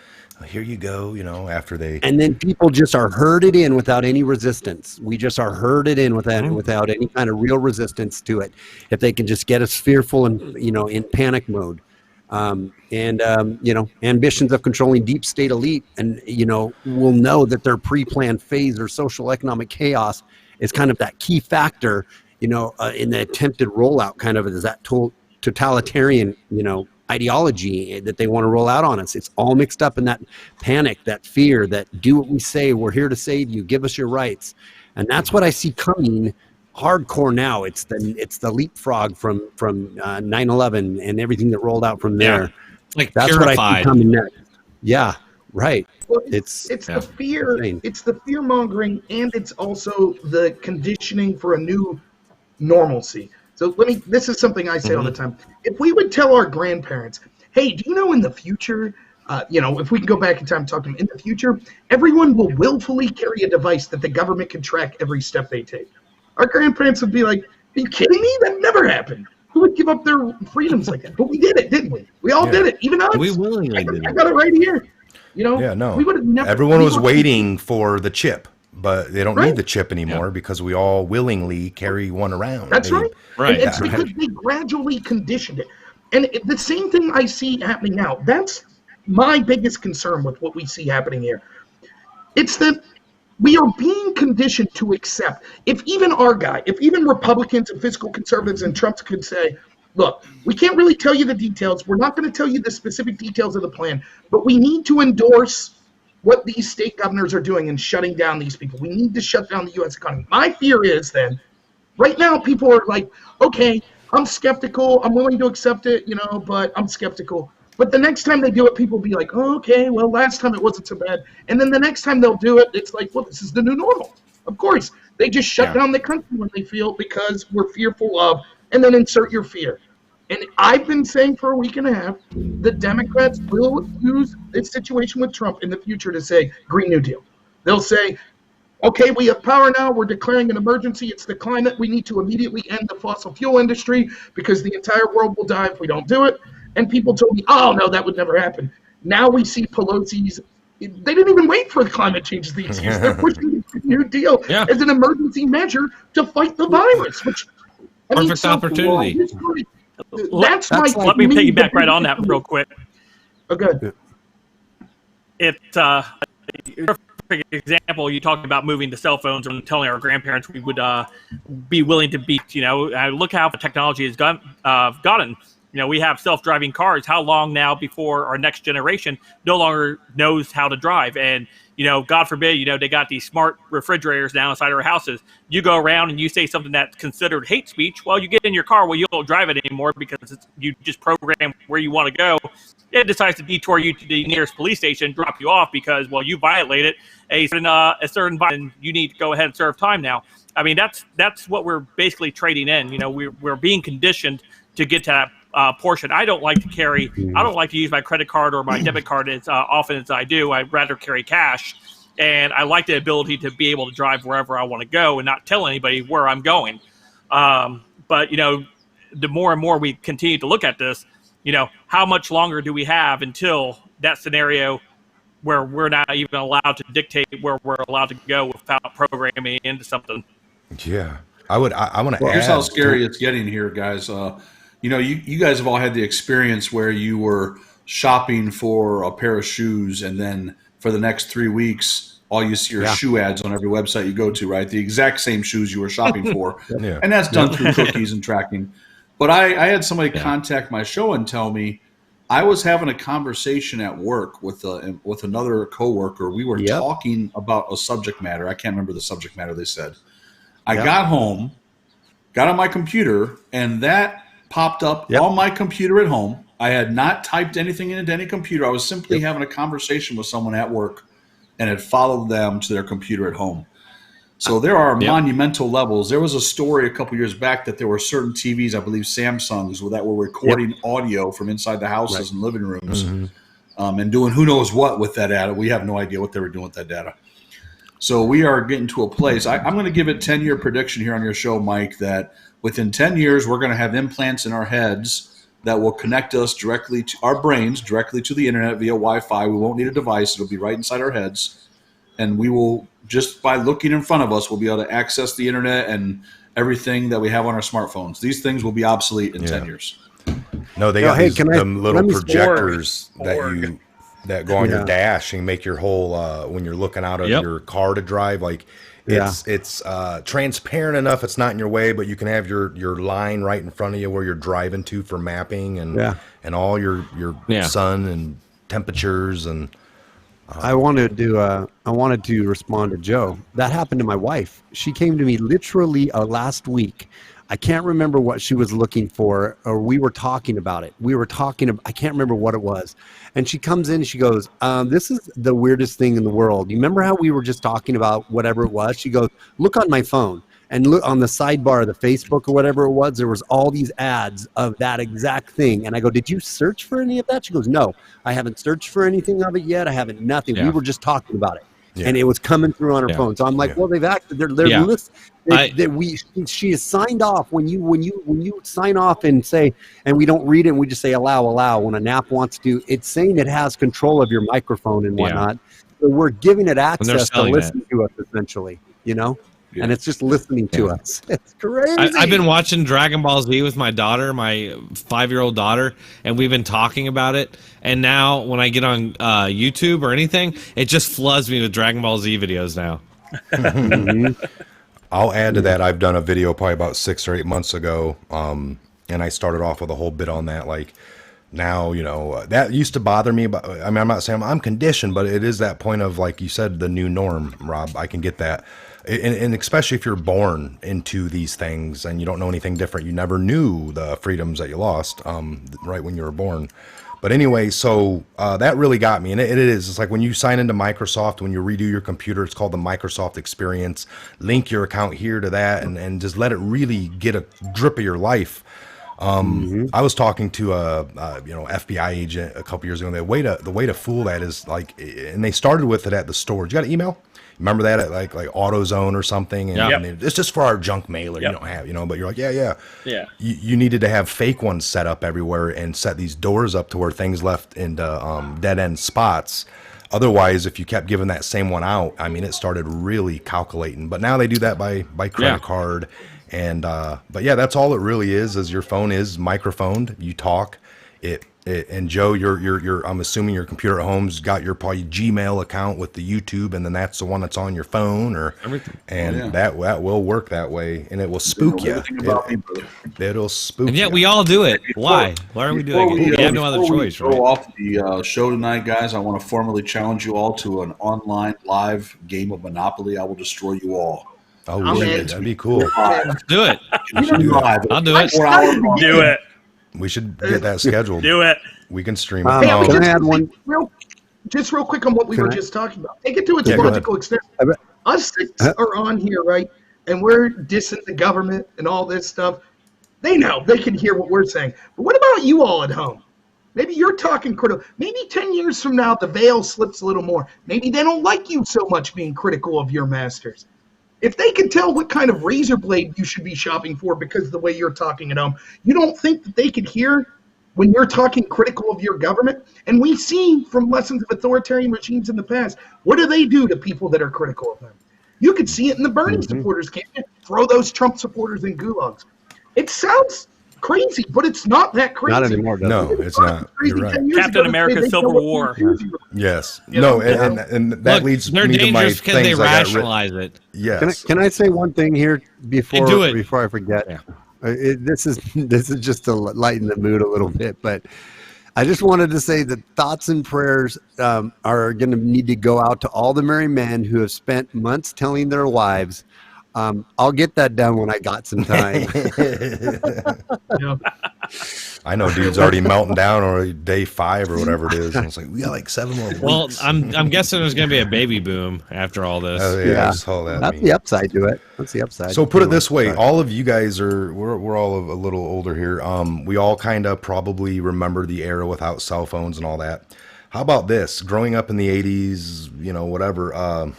C: Here you go, after they.
G: And then people just are herded in without any resistance. We just are herded in without any kind of real resistance to it. If they can just get us fearful and, in panic mode. Ambitions of controlling deep state elite, and will know that their pre-planned phase or social economic chaos is kind of that key factor, in the attempted rollout, kind of is that totalitarian, ideology that they want to roll out on us. It's all mixed up in that panic, that fear, that do what we say, we're here to save you, give us your rights, and that's what I see coming hardcore now. It's the leapfrog from 9/11 and everything that rolled out from there.
E: Like
G: that's
E: purified.
G: What I see coming next. Yeah, right.
D: Well, it's the fear. Insane. It's the fear mongering, and it's also the conditioning for a new normalcy. So this is something I say all the time. If we would tell our grandparents, hey, do you know in the future, if we can go back in time and talk to them, in the future, everyone will willfully carry a device that the government can track every step they take. Our grandparents would be like, are you kidding me? That never happened. Who would give up their freedoms like that? But we did it, didn't we? We all did it. Even us.
E: We willingly did it.
D: I got it right here.
C: Yeah, no.
D: We would have never.
C: Everyone was waiting for the chip, but they don't need the chip anymore because we all willingly carry one around.
D: That's right.
E: Right.
D: And it's because they gradually conditioned it. And the same thing I see happening now. That's my biggest concern with what we see happening here. It's that we are being conditioned to accept. If even Republicans and fiscal conservatives and Trump could say, look, we can't really tell you the details. We're not going to tell you the specific details of the plan, but we need to endorse what these state governors are doing in shutting down these people. We need to shut down the U.S. economy. My fear is then, right now people are like, okay, I'm skeptical. I'm willing to accept it, but I'm skeptical. But the next time they do it, people will be like, oh, okay, well, last time it wasn't so bad. And then the next time they'll do it, it's like, well, this is the new normal. Of course, they just shut down the country when they feel because we're fearful of, and then insert your fear. And I've been saying for a week and a half, the Democrats will use this situation with Trump in the future to say, Green New Deal. They'll say, okay, we have power now. We're declaring an emergency. It's the climate. We need to immediately end the fossil fuel industry because the entire world will die if we don't do it. And people told me, oh, no, that would never happen. Now we see Pelosi's. They didn't even wait for the climate change these years. They're pushing the New Deal as an emergency measure to fight the virus. Which
E: perfect opportunity.
H: Let me piggyback right on that real quick.
D: Okay.
H: You're perfect example. You talked about moving to cell phones and telling our grandparents we would be willing to beat. Look how the technology has gotten. We have self-driving cars. How long now before our next generation no longer knows how to drive? And God forbid, they got these smart refrigerators now inside our houses. You go around and you say something that's considered hate speech. Well, you get in your car. Well, you don't drive it anymore because you just program where you want to go. It decides to detour you to the nearest police station, drop you off because, well, you violated a certain and you need to go ahead and serve time now. I mean, that's what we're basically trading in. We're being conditioned to get to that portion. I don't like to use my credit card or my debit card as often as I do. I'd rather carry cash. And I like the ability to be able to drive wherever I want to go and not tell anybody where I'm going. But the more and more we continue to look at this, how much longer do we have until that scenario where we're not even allowed to dictate where we're allowed to go without programming into something?
C: Yeah. I want to add.
F: Here's how scary it's getting here, guys. You guys have all had the experience where you were shopping for a pair of shoes, and then for the next 3 weeks, all you see are shoe ads on every website you go to, right? The exact same shoes you were shopping for. And that's done through cookies and tracking. But I had somebody contact my show and tell me I was having a conversation at work with another coworker. We were talking about a subject matter. I can't remember the subject matter they said. I got home, got on my computer, and that popped up on my computer at home. I had not typed anything into any computer. I was simply having a conversation with someone at work, and it followed them to their computer at home. So there are monumental levels. There was a story a couple years back that there were certain TVs, I believe Samsungs, that were recording audio from inside the houses and living rooms and doing who knows what with that data. We have no idea what they were doing with that data. So we are getting to a place. I'm going to give a 10-year prediction here on your show, Mike, that within 10 years, we're going to have implants in our heads that will connect us directly to our brains, directly to the internet via Wi-Fi. We won't need a device. It'll be right inside our heads. And we will, just by looking in front of us, we'll be able to access the internet and everything that we have on our smartphones. These things will be obsolete in 10 years.
C: No, they got them little projectors that go on your dash and make your whole when you're looking out of your car to drive, like it's transparent enough it's not in your way, but you can have your line right in front of you where you're driving to for mapping and all your sun and temperatures. And
G: I wanted to respond to Joe. That happened to my wife. She came to me literally last week. I can't remember what she was looking for, or we were talking about it. I can't remember what it was. And she comes in and she goes, this is the weirdest thing in the world. You remember how we were just talking about whatever it was? She goes, look on my phone. And look on the sidebar of the Facebook or whatever it was, there was all these ads of that exact thing. And I go, did you search for any of that? She goes, no, I haven't searched for anything of it yet. I haven't, nothing. We were just talking about it. And it was coming through on her phone. So I'm like, well, they've acted. They're she is signed off. When you sign off and say, and we don't read it, and we just say allow. When an app wants to, it's saying it has control of your microphone and whatnot. So we're giving it access to listen to us, essentially. And it's just listening to us. It's crazy.
E: I've been watching Dragon Ball Z with my daughter, my 5-year-old daughter, and we've been talking about it. And now when I get on YouTube or anything, it just floods me with Dragon Ball Z videos now.
C: I'll add to that. I've done a video probably about 6 or 8 months ago, and I started off with a whole bit on that. Like now, that used to bother me. But I mean, I'm not saying I'm conditioned, but it is that point of, like you said, the new norm, Rob. I can get that. And especially if you're born into these things and you don't know anything different, you never knew the freedoms that you lost right when you were born. But anyway, so that really got me. And it is. It's like when you sign into Microsoft, when you redo your computer, it's called the Microsoft experience. Link your account here to that and just let it really get a grip of your life. I was talking to a FBI agent a couple years ago. And the way to fool that is like, and they started with it at the store. You got an email? Remember that at like AutoZone or something? And it's just for our junk mailer. You don't have, but you're like, yeah. You needed to have fake ones set up everywhere and set these doors up to where things left into dead end spots. Otherwise, if you kept giving that same one out, I mean, it started really calculating. But now they do that by credit card. And but yeah, that's all it really is your phone is microphoned. You talk. It And Joe, your I'm assuming your computer at home's got your probably Gmail account with the YouTube, and then that's the one that's on your phone, or
E: Everything.
C: and that will work that way, and it will spook you.
F: Everything about me, brother.
C: It'll spook.
E: And yet
C: ya.
E: we all do it. Why? Why are we doing it? We have no other
F: before we
E: choice,
F: go
E: right?
F: off the show tonight, guys, I want to formally challenge you all to an online live game of Monopoly. I will destroy you all.
C: Oh,
D: I'm
C: we
D: in.
C: should. That'd be cool.
E: Let's do it.
F: Live.
E: I'll do it.
F: 4 hours long.
H: Do it.
C: We should get that scheduled.
H: Do it.
C: We can stream
G: Wow.
C: it.
D: Hey,
G: Can I add one?
D: Just real quick on what we
G: Can
D: were
G: I?
D: just talking about. Take it to its
C: Yeah, go
D: logical extent.
G: I bet-
D: Us six are on here, right? And we're dissing the government and all this stuff. They know. They can hear what we're saying. But what about you all at home? Maybe you're talking critical. Maybe 10 years from now, the veil slips a little more. Maybe they don't like you so much being critical of your masters. If they can tell what kind of razor blade you should be shopping for because of the way you're talking at home, you don't think that they can hear when you're talking critical of your government? And we see from lessons of authoritarian regimes in the past, what do they do to people that are critical of them? You could see it in the Bernie supporters, can't you? Throw those Trump supporters in gulags. It sounds crazy, but it's not that crazy.
G: Not anymore. Does
C: No,
G: it?
C: it's not. You're right.
H: Captain America Civil War.
C: Yes.
D: You
C: No,
D: know,
C: and that
E: Look,
C: leads
E: they're
C: me to my
E: dangerous because they
C: things I got written.
E: rationalize it.
C: Yes.
G: Can I say one thing here before
E: do it.
G: before I forget?
E: Yeah.
G: This is just to lighten the mood a little bit, but I just wanted to say that thoughts and prayers are going to need to go out to all the married men who have spent months telling their wives. I'll get that done when I got some time.
D: Yeah.
C: I know dude's already melting down or day 5 or whatever it is. And it's like, we got like 7 more weeks.
E: Well, I'm guessing there's going to be a baby boom after all this.
C: Oh, yeah, I saw that.
G: That's
C: meme.
G: the upside to it. That's the upside.
C: So put it
G: Anyway,
C: this way,
G: sorry.
C: all of you guys we're all a little older here. We all kind of probably remember the era without cell phones and all that. How about this? Growing up in the 80s, whatever,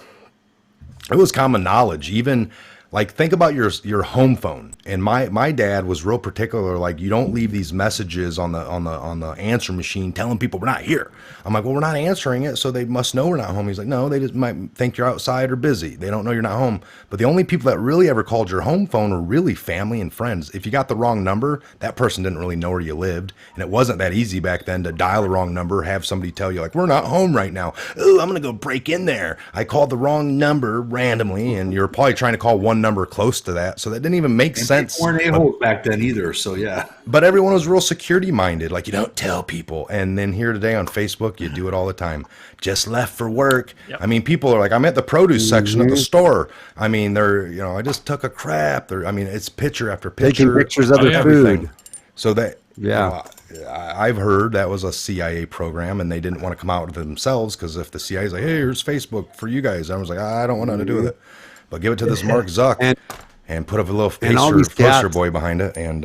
C: it was common knowledge. Even like think about your home phone. And my dad was real particular, like you don't leave these messages on the answer machine telling people we're not here. I'm like, well, we're not answering it, so they must know we're not home. He's like, no, they just might think you're outside or busy. They don't know you're not home. But the only people that really ever called your home phone were really family and friends. If you got the wrong number, that person didn't really know where you lived. And it wasn't that easy back then to dial the wrong number, have somebody tell you like, we're not home right now. Ooh, I'm gonna go break in there. I called the wrong number randomly, and you're probably trying to call one number close to that. So that didn't even make sense.
F: They weren't a-holes back then either, so yeah.
C: But everyone was real security minded. Like, you don't tell people. And then here today on Facebook, you do it all the time. Just left for work.
H: Yep.
C: I mean, people are like, I'm at the produce section at the store. I mean, I just took a crap. It's picture after picture.
G: Taking pictures of their
C: everything.
G: food.
C: So that,
G: Yeah.
C: I've heard that was a CIA program and they didn't want to come out with it themselves because if the CIA's like, hey, here's Facebook for you guys. I was like, I don't want nothing to do with it. But give it to this Mark Zuck and put a little
G: and all these
C: poster
G: cats.
C: boy behind it. And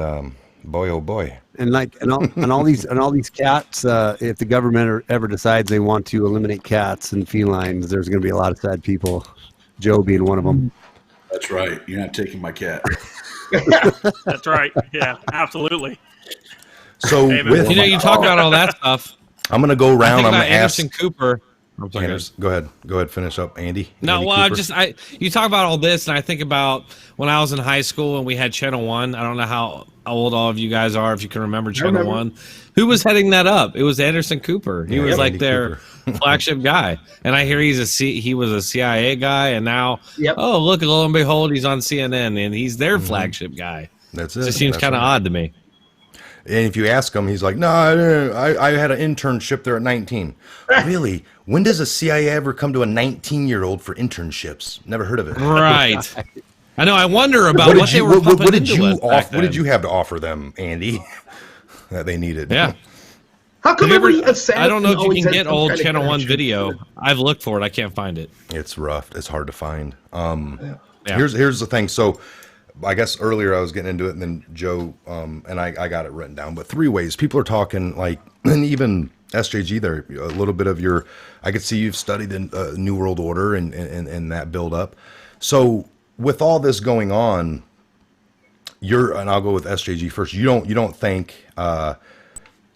C: boy, oh boy.
G: And all these cats. If the government ever decides they want to eliminate cats and felines, there's going to be a lot of sad people. Joe being one of them.
F: That's right. You're not taking my cat.
H: That's right. Yeah, absolutely.
C: So
H: Hey, man.
C: with
E: You talk about all that stuff.
C: I'm going to go
E: I
C: around.
E: think
C: I'm
E: about
C: going to ask.
E: Anderson Cooper. I'm sorry, guys.
C: Go ahead. Finish up, Andy.
E: No,
C: Andy
E: well,
C: Cooper.
E: you talk about all this, and I think about when I was in high school and we had Channel One. I don't know how old all of you guys are, if you can remember Channel One. Who was heading that up? It was Anderson Cooper. He was like
C: Andy
E: their flagship guy. And I hear he was a CIA guy, and now, oh, look, lo and behold, he's on CNN, and he's their flagship guy.
C: That's
E: It
C: it.
E: just seems
C: That's
E: kind of
C: right.
E: odd to me.
C: And if you ask him, he's like, no, I had an internship there at 19. Really? When does a CIA ever come to a 19-year-old for internships? Never heard of it.
E: Right. I know. I wonder about what they were pumping into us back
C: What did
E: then.
C: you have to offer them, Andy, that they needed?
E: Yeah.
D: How come
E: Have you
D: every
E: ever-
D: assassin
E: I don't know if you
D: always
E: can
D: has
E: get
D: some
E: old
D: kind of
E: Channel One
D: connection?
E: video. I've looked for it. I can't find it.
C: It's rough. It's hard to find.
E: Yeah.
C: Here's the thing. So I guess earlier I was getting into it, and then Joe and I got it written down. But 3 ways people are talking, like, and even SJG there, a little bit of your. I could see you've studied the New World Order and that build up. So with all this going on, and I'll go with SJG first. You don't think.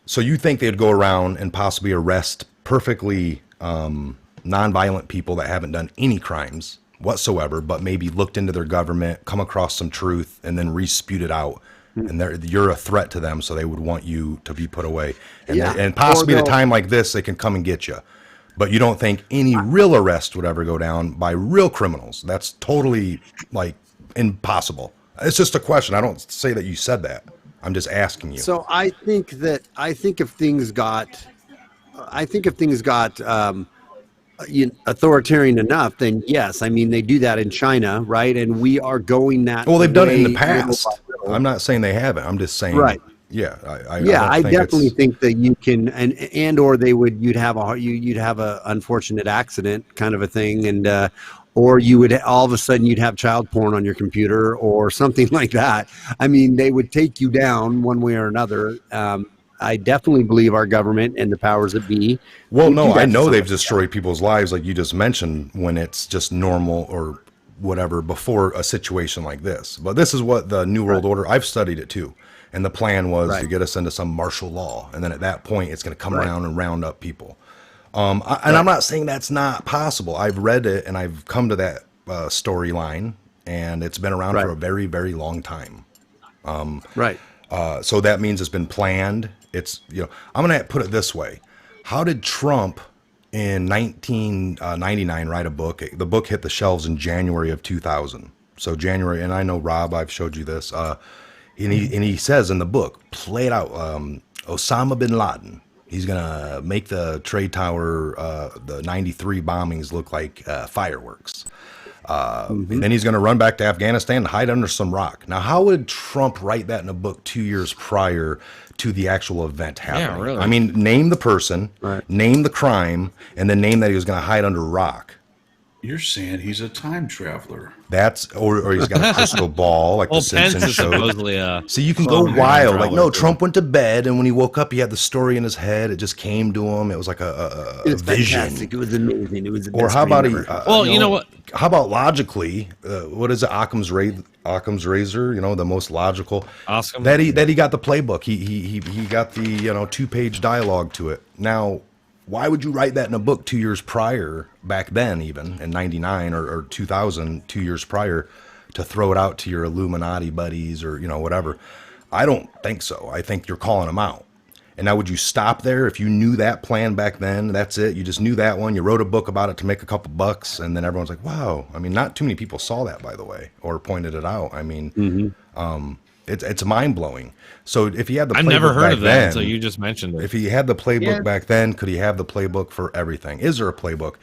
C: So you think they'd go around and possibly arrest perfectly nonviolent people that haven't done any crimes whatsoever, but maybe looked into their government, come across some truth, and then re-spewed it out and you're a threat to them, so they would want you to be put away. And,
G: Yeah.
C: and possibly
G: Or
C: at a
G: they'll-
C: time like this, they can come and get you. But you don't think any real arrest would ever go down by real criminals. That's totally, like, impossible. It's just a question. I don't say that you said that. I'm just asking you.
G: So I think if things got authoritarian enough, then yes. I mean, they do that in China, right? And we are going that.
C: Well, they've done it in the
G: way little
C: past.
G: by little.
C: I'm not saying they haven't. I'm just saying,
G: Right.
C: Yeah,
G: I
C: don't
G: definitely
C: it's-
G: think that you can, and or you'd have a unfortunate accident kind of a thing, and or you would all of a sudden you'd have child porn on your computer or something like that. I mean, they would take you down one way or another. I definitely believe our government and the powers that be.
C: Well,
G: would
C: no,
G: do that
C: I
G: to
C: know they've
G: somebody.
C: destroyed people's lives, like you just mentioned, when it's just normal or whatever before a situation like this. But this is what the New World Order, I've studied it too. And the plan was to get us into some martial law. And then at that point, it's going to come around and round up people. And I'm not saying that's not possible. I've read it and I've come to that storyline, and it's been around for a very, very long time.
G: Right.
C: So that means it's been planned. It's, I'm going to put it this way. How did Trump in 1999 write a book? The book hit the shelves in January of 2000. So January, and I know, Rob, I've showed you this. And he says in the book, played out, Osama bin Laden. He's going to make the trade tower, the 93 bombings look like fireworks. And then he's going to run back to Afghanistan and hide under some rock. Now, how would Trump write that in a book 2 years prior to the actual event happening?
E: Yeah, really.
C: I mean, name the person, name the crime, and then name that he was going to hide under rock.
F: You're saying he's a time traveler.
C: That's or he's got a crystal ball like the
E: Well, Pence
C: Simpsons
E: is
C: showed.
E: supposedly
C: So you can go wild. Like, no, Trump went to bed, and when he woke up, he had the story in his head. It just came to him. It was like a
G: It was
C: vision.
G: fantastic. It was amazing. It was the
C: Or
G: best
C: how about
G: dream
C: he?
G: ever.
E: Well, you know what?
C: How about logically? What is it? Occam's razor. The most logical.
E: Occam?
C: That he got the playbook. He got the 2-page dialogue to it. Now, why would you write that in a book 2 years prior, back then, even in 99 or 2000, 2 years prior, to throw it out to your Illuminati buddies or, whatever? I don't think so. I think you're calling them out. And now, would you stop there if you knew that plan back then? That's it. You just knew that one. You wrote a book about it to make a couple bucks, and then everyone's like, wow. I mean, not too many people saw that, by the way, or pointed it out. I mean, it's mind-blowing. So if he had the playbook
E: I've never heard
C: back
E: of that
C: then,
E: until you just mentioned it.
C: if he had the playbook
D: Yeah.
C: back then, could he have the playbook for everything? Is there a playbook?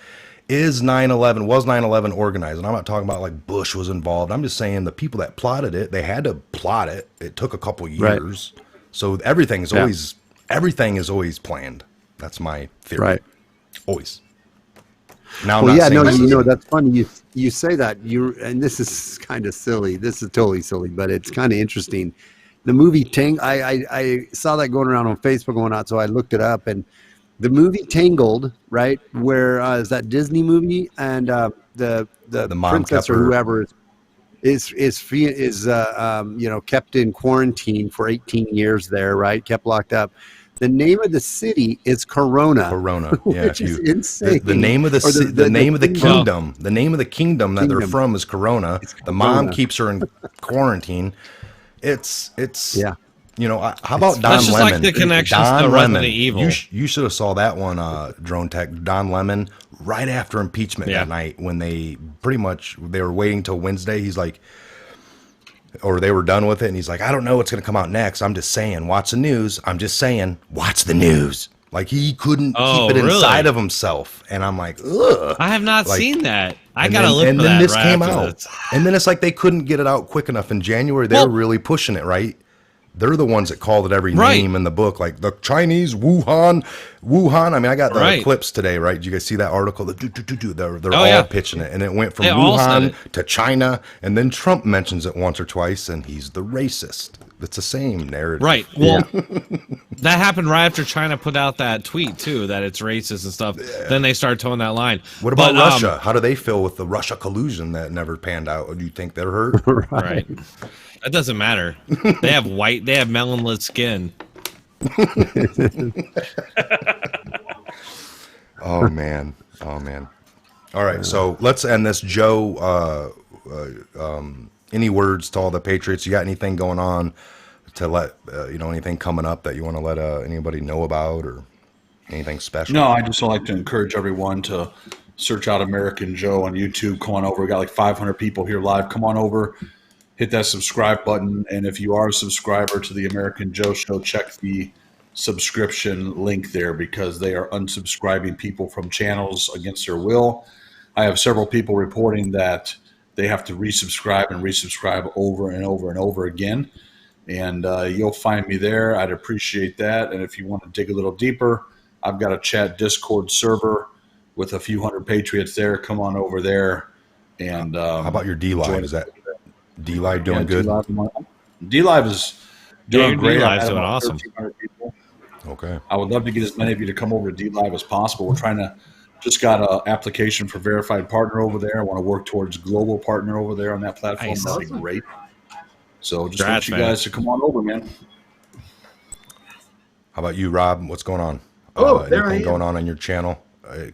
C: Was 9/11 organized? And I'm not talking about like Bush was involved. I'm just saying the people that plotted it, they had to plot it. It took a couple years. So everything is always planned. That's my theory.
G: Right.
C: Always. Now, I'm
G: Well,
C: not
G: yeah,
C: saying
G: no,
C: this is-
G: that's funny. You say that and this is kind of silly. This is totally silly, but it's kind of interesting. The movie I saw that going around on Facebook going out, so I looked it up. And the movie Tangled, right? Where is that Disney movie? And the
C: mom
G: princess
C: kept
G: or
C: her-
G: whoever is kept in quarantine for 18 years there, right? Kept locked up. The name of the city is Corona.
C: Corona, yeah.
G: Which is insane.
C: The name of
G: Or
C: the name of the
G: kingdom.
C: kingdom. The name of the kingdom that they're
G: Kingdom.
C: from is Corona.
G: It's
C: The mom
G: Corona.
C: keeps her in quarantine. It's
G: Yeah.
C: how about Don
E: That's just like
C: Lemon?
E: the connections
C: Don
E: to Resident
C: Lemon.
E: Evil.
C: You should have saw that one, Drone Tech. Don Lemon, right after impeachment
E: Yeah.
C: that night, when they were waiting till Wednesday. He's like, or they were done with it, and he's like, I don't know what's going to come out next. I'm just saying, watch the news. I'm just saying, watch the news. Like, he couldn't
E: Oh,
C: keep it
E: really?
C: inside of himself, and I'm like, ugh.
E: I have not
C: Like-
E: seen that. I
C: And
E: gotta
C: then-
E: look
C: and
E: for
C: then
E: that
C: this
E: right
C: came
E: after
C: out,
E: this.
C: and then it's like they couldn't get it out quick enough in January. They were really pushing it, right? They're the ones that called it every
E: Right.
C: name in the book, like the Chinese Wuhan. I mean, I got the
E: Right.
C: clips today, right? Did you guys see that article? They're
E: Oh,
C: all
E: yeah.
C: pitching it, and it went from
E: They all said
C: Wuhan
E: it.
C: to China, and then Trump mentions it once or twice, and he's the racist. It's the same narrative,
E: Right. Well, that happened right after China put out that tweet too, that it's racist and stuff. Then they started towing that line.
C: What about
E: But,
C: Russia? How do they feel with the Russia collusion that never panned out? Do you think they're hurt?
E: Right. That doesn't matter. They have melonless skin.
C: Oh man. All right, so let's end this. Joe, any words to all the Patriots? You got anything going on? to let anything coming up that you want to let anybody know about, or anything special?
F: No, I just like to encourage everyone to search out American Joe on YouTube. Come on over. We got like 500 people here live. Come on over, hit that subscribe button. And if you are a subscriber to the American Joe Show, check the subscription link there, because they are unsubscribing people from channels against their will. I have several people reporting that they have to resubscribe and resubscribe over and over and over again. And you'll find me there. I'd appreciate that. And if you want to dig a little deeper, I've got a chat Discord server with a few hundred Patriots there. Come on over there. And
C: how about your D-Live? Is that D-Live doing good?
F: D-Live is doing great.
E: D-Live's doing awesome.
F: People.
C: Okay.
F: I would love to get as many of you to come over to D-Live as possible. We're trying to just got an application for verified partner over there. I want to work towards global partner over there on that platform.
E: Nice.
F: That'd be great. So just want you guys to come on over, man.
C: How about you, Rob? What's going on?
D: There I
C: anything
D: am.
C: going on your channel?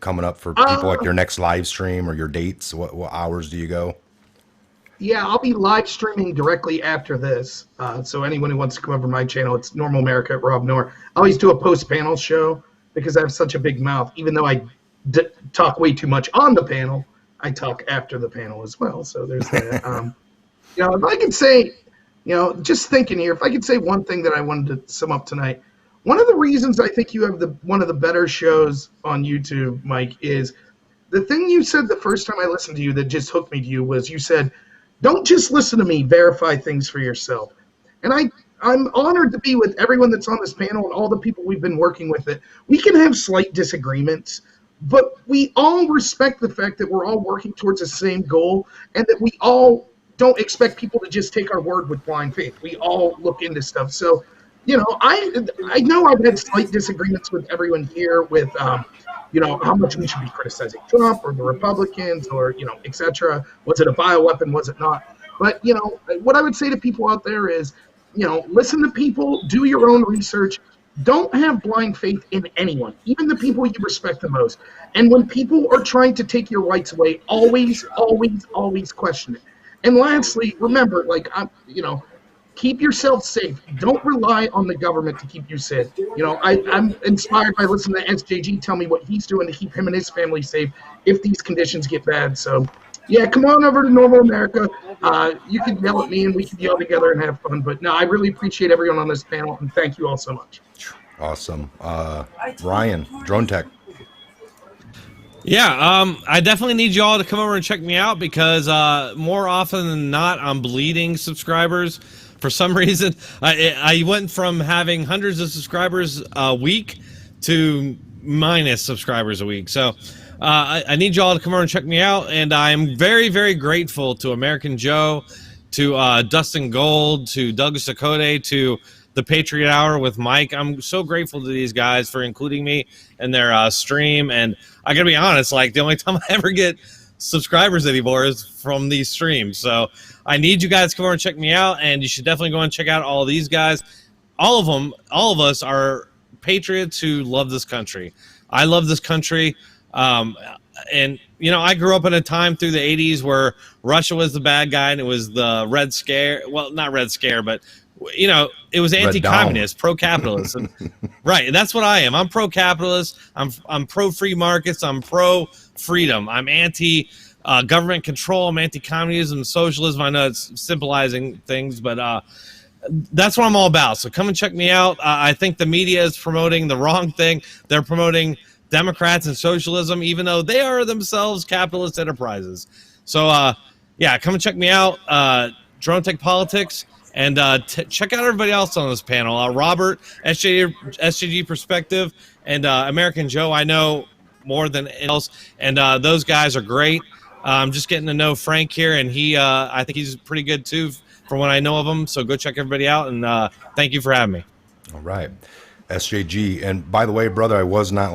C: Coming up for people, like your next live stream or your dates? What hours do you go?
D: Yeah, I'll be live streaming directly after this. So anyone who wants to come over to my channel, it's Normal America at Rob Noor. I always do a post-panel show because I have such a big mouth. Even though I talk way too much on the panel, I talk after the panel as well. So there's that. If I could say, just thinking here, if I could say one thing that I wanted to sum up tonight, one of the reasons I think you have one of the better shows on YouTube, Mike, is the thing you said the first time I listened to you that just hooked me to you was you said, don't just listen to me, verify things for yourself. And I'm honored to be with everyone that's on this panel and all the people we've been working with. It. We can have slight disagreements, but we all respect the fact that we're all working towards the same goal, and that we all don't expect people to just take our word with blind faith. We all look into stuff. So, I know I've had slight disagreements with everyone here with, how much we should be criticizing Trump or the Republicans or, et cetera. Was it a bioweapon? Was it not? But, what I would say to people out there is, listen to people, do your own research. Don't have blind faith in anyone, even the people you respect the most. And when people are trying to take your rights away, always, always, always question it. And lastly, remember, keep yourself safe. Don't rely on the government to keep you safe. I'm inspired by listening to SJG tell me what he's doing to keep him and his family safe if these conditions get bad. So, yeah, come on over to Normal America. You can yell at me and we can yell together and have fun. But no, I really appreciate everyone on this panel, and thank you all so much.
C: Awesome. Ryan, Drone Tech.
E: Yeah, I definitely need you all to come over and check me out, because more often than not, I'm bleeding subscribers. For some reason, I went from having hundreds of subscribers a week to minus subscribers a week. So I need you all to come over and check me out. And I'm very, very grateful to American Joe, to Dustin Gold, to Douglas Dakota, to the Patriot Hour with Mike. I'm so grateful to these guys for including me in their stream. And I gotta be honest, the only time I ever get subscribers anymore is from these streams. So I need you guys to come over and check me out, and you should definitely go and check out all of these guys. All of them, all of us are patriots who love this country. I love this country. And, I grew up in a time through the 80s where Russia was the bad guy, and it was the Red Scare. Well, not Red Scare, but, it was anti-communist, pro-capitalist. Right. That's what I am. I'm pro-capitalist. I'm pro-free markets. I'm pro-freedom. I'm anti-government control. I'm anti-communism, socialism. I know it's symbolizing things, but that's what I'm all about. So come and check me out. I think the media is promoting the wrong thing. They're promoting Democrats and socialism, even though they are themselves capitalist enterprises. So, come and check me out. Drone Tech Politics. And check out everybody else on this panel. Robert, SJG Perspective, and American Joe. I know more than else. And those guys are great. I'm just getting to know Frank here, and I think he's pretty good too from what I know of him. So go check everybody out, and thank you for having me.
C: All right. SJG. And by the way, brother, I was not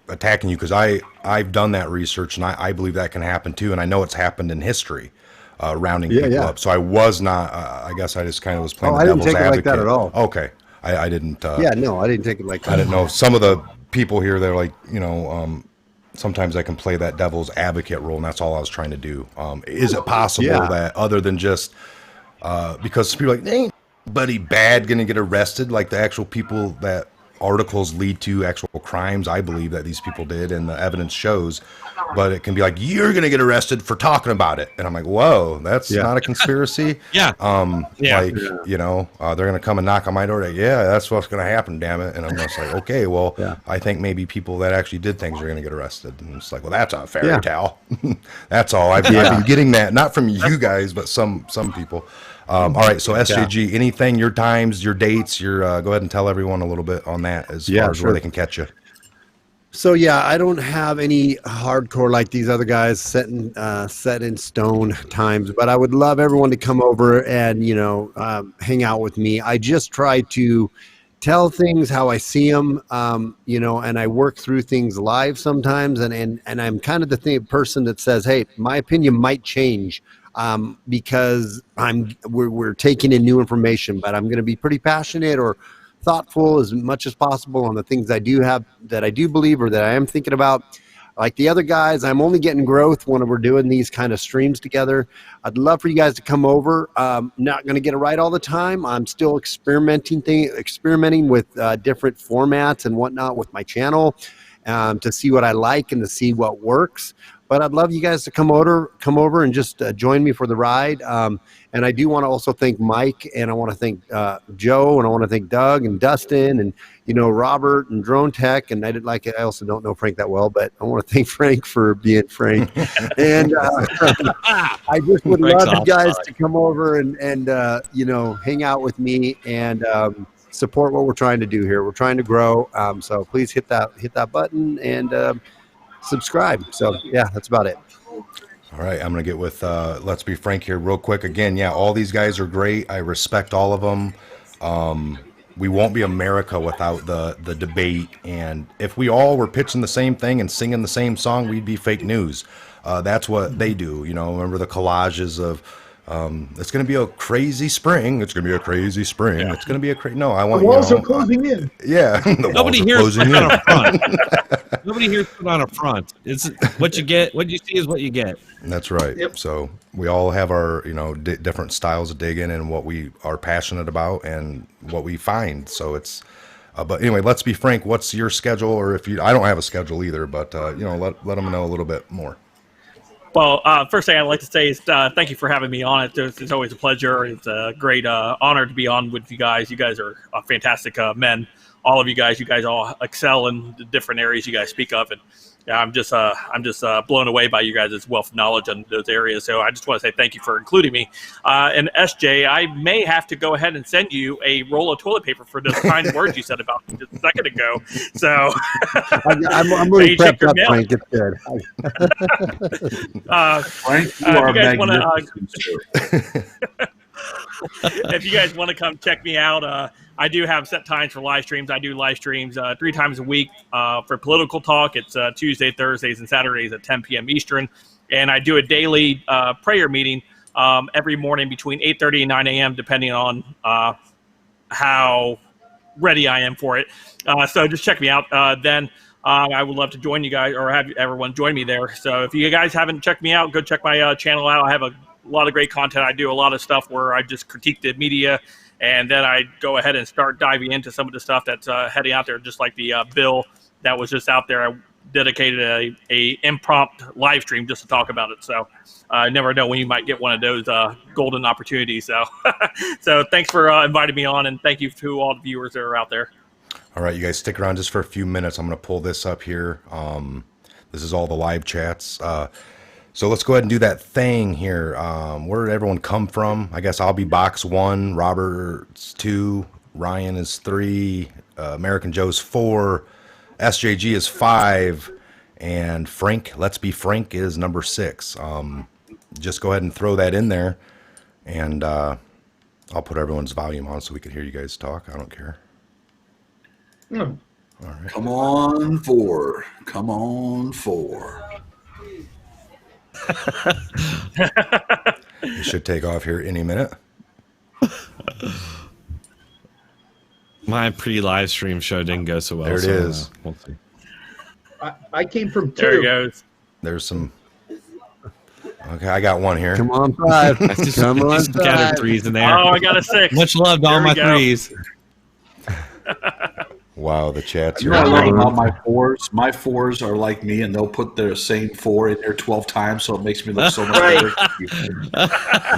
C: attacking you, because I've done that research, and I believe that can happen too. And I know it's happened in history. Rounding people up. So I was not, I guess I just kind of was playing the devil's advocate.
G: I didn't take it like that at all.
C: Okay. I didn't.
G: I didn't take it like that.
C: I didn't know. Some of the people here, they're sometimes I can play that devil's advocate role, and that's all I was trying to do. Is it possible that other than just, because people are like, anybody bad going to get arrested? Like the actual people that articles lead to actual crimes, I believe that these people did, and the evidence shows. But it can be like, you're going to get arrested for talking about it, and I'm like, whoa, that's
G: Yeah.
C: not a conspiracy.
E: Yeah. Yeah.
C: Like, you know, they're going to come and knock on my door. Yeah, that's what's going to happen, damn it. And I'm just like, okay, well,
G: Yeah.
C: I think maybe people that actually did things are going to get arrested. And it's like, well, that's a fairy
G: Yeah.
C: tale. That's all. I've been getting that, not from you guys, but some people. All right, so SJG, anything, your times, your dates, your go ahead and tell everyone a little bit on that as far as where they can catch you.
G: So yeah, I don't have any hardcore like these other guys set in stone times, but I would love everyone to come over and hang out with me. I just try to tell things how I see them, and I work through things live sometimes, and I'm kind of the person that says, hey, my opinion might change because we're taking in new information, but I'm going to be pretty passionate or thoughtful as much as possible on the things I do believe or that I am thinking about. Like the other guys, I'm only getting growth when we're doing these kind of streams together. I'd love for you guys to come over. Not going to get it right all the time. I'm still experimenting with different formats and whatnot with my channel to see what I like and to see what works. But I'd love you guys to come over and just join me for the ride. And I do want to also thank Mike, and I want to thank Joe, and I want to thank Doug and Dustin, and Robert and Drone Tech. And I also don't know Frank that well, but I want to thank Frank for being Frank. And I just would love you guys to come over and hang out with me and support what we're trying to do here. We're trying to grow. So please hit that button and subscribe. So yeah, that's about it.
C: All right, I'm going to get with Let's Be Frank here real quick. Again, yeah, all these guys are great. I respect all of them. We won't be America without the debate. And if we all were pitching the same thing and singing the same song, we'd be fake news. That's what they do. Remember the collages of it's going to be a crazy spring. It's going to be a crazy spring. Yeah. It's going to be a crazy. No, I want
D: the walls are closing in.
C: Yeah, the
E: Nobody
C: walls are
E: here's
C: closing
E: put on
C: in.
E: a front. Nobody here's put on a front. It's what you get. What you see is what you get.
C: That's right.
D: Yep.
C: So we all have our different styles of digging and what we are passionate about and what we find. So it's. But anyway, Let's Be Frank. What's your schedule? Or if I don't have a schedule either, but let them know a little bit more.
H: Well, first thing I'd like to say is thank you for having me on it. It's always a pleasure. It's a great honor to be on with you guys. You guys are fantastic men. All of you guys all excel in the different areas you guys speak of, and I'm just blown away by you guys' wealth of knowledge in those areas. So I just want to say thank you for including me. And SJ, I may have to go ahead and send you a roll of toilet paper for those kind words you said about me just a second ago. So
G: I'm really prepped up, Frank. It's good.
F: Frank, you are magnificent.
H: If you guys want to come check me out, I do have set times for live streams. I do live streams 3 times a week for political talk. It's Tuesday, Thursdays, and Saturdays at 10 p.m. Eastern. And I do a daily prayer meeting every morning between 8:30 and 9 a.m., depending on how ready I am for it. So just check me out. Then I would love to join you guys or have everyone join me there. So if you guys haven't checked me out, go check my channel out. I have a lot of great content. I do a lot of stuff where I just critique the media, and then I go ahead and start diving into some of the stuff that's heading out there, just like the bill that was just out there. I dedicated a impromptu live stream just to talk about it. So I never know when you might get one of those golden opportunities. So so thanks for inviting me on, and thank you to all the viewers that are out there.
C: All right, you guys stick around just for a few minutes. I'm going to pull this up here. This is all the live chats. So let's go ahead and do that thing here. Where did everyone come from? I guess I'll be box 1, Robert's 2, Ryan is 3, American Joe's 4, SJG is 5, and Frank, Let's Be Frank, is number 6. Just go ahead and throw that in there, and I'll put everyone's volume on so we can hear you guys talk. I don't care.
D: Hmm.
C: All right.
F: Come on, 4. Come on, 4.
C: It should take off here any minute.
E: My pre-live stream show didn't go so well.
C: There it is.
E: We'll see.
D: I came from 2.
H: There it goes.
C: There's some. Okay, I got one here.
G: Come on, 5.
E: That's just,
G: Come on,
E: just scattered
G: 5.
E: threes in there.
H: Oh, I got a 6.
E: Much love to all
H: There we
E: my
H: go.
E: threes.
C: Wow, the chat's
F: You
C: here.
F: know what I love about my 4s? My 4s are like me, and they'll put their same 4 in there 12 times, so it makes me look so much
D: Right.
F: better.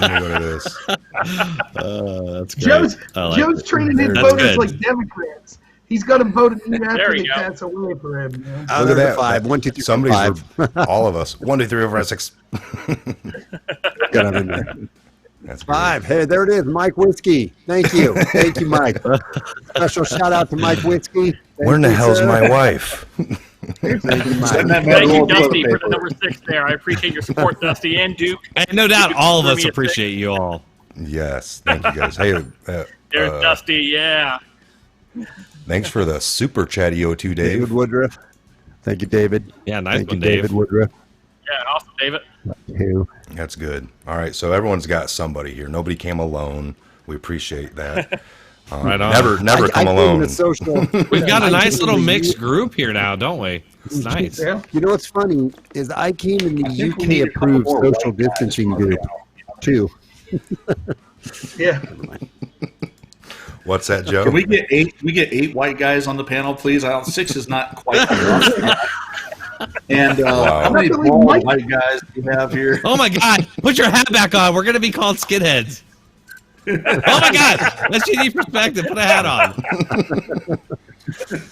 C: Let me go to this.
E: That's great.
D: Joe's
E: I like
D: Joe's
E: it.
D: training his
E: That's
D: voters
E: good.
D: like Democrats. He's got them voted in
H: There
D: after
H: we
D: they
H: go.
D: pass away for him. Man.
G: Oh,
C: Look at
G: there's a
C: that.
G: 5. 1, 2, 3,
C: Somebody's
G: 5.
C: all of us. 1, 2, 3, 4, 5, 6.
G: Got him in there.
C: That's great.
G: 5. Hey, there it is, Mike Whiskey. Thank you. Thank you, Mike. Special shout out to Mike Whiskey.
C: Where in the hell's my wife?
G: Thank you, Mike.
F: Send that man a
H: Thank you,
F: little
H: Dusty,
F: toilet
H: for the number 6 there. I appreciate your support, Dusty and Duke.
E: And no doubt, all of
H: For
E: us
H: me, it's
E: appreciate you all.
C: Yes, thank you guys. Hey,
H: There's Dusty, yeah.
C: thanks for the super chat, EO2
G: David
C: Dave.
G: Woodruff. Thank you, David.
E: Yeah, nice
G: Thank
E: one,
G: you,
E: Dave.
G: David Woodruff.
H: Yeah, awesome, David.
G: Who?
C: That's good. All right, so everyone's got somebody here. Nobody came alone. We appreciate that.
E: Right on.
C: Never come
G: I came in
C: alone.
G: a social.
E: We've got a
G: I
E: nice
G: came
E: little
G: in the
E: mixed
G: U-
E: group here now, don't we? It's nice.
D: Yeah.
G: You know what's funny is I came in the
F: think we need
G: UK
F: a couple
G: approved
F: more
G: social
F: white guys
G: distancing
F: on
G: group too.
D: Yeah.
C: What's that, Joe?
F: Can we get 8? Can we get 8 white guys on the panel, please? 6 is not quite enough. And
C: Wow.
F: how many
D: I believe
F: bald
D: Mike-
F: white guys do you have here?
E: Oh my God! Put your hat back on. We're gonna be called skinheads. Oh my God! Let's unique perspective. Put a hat on.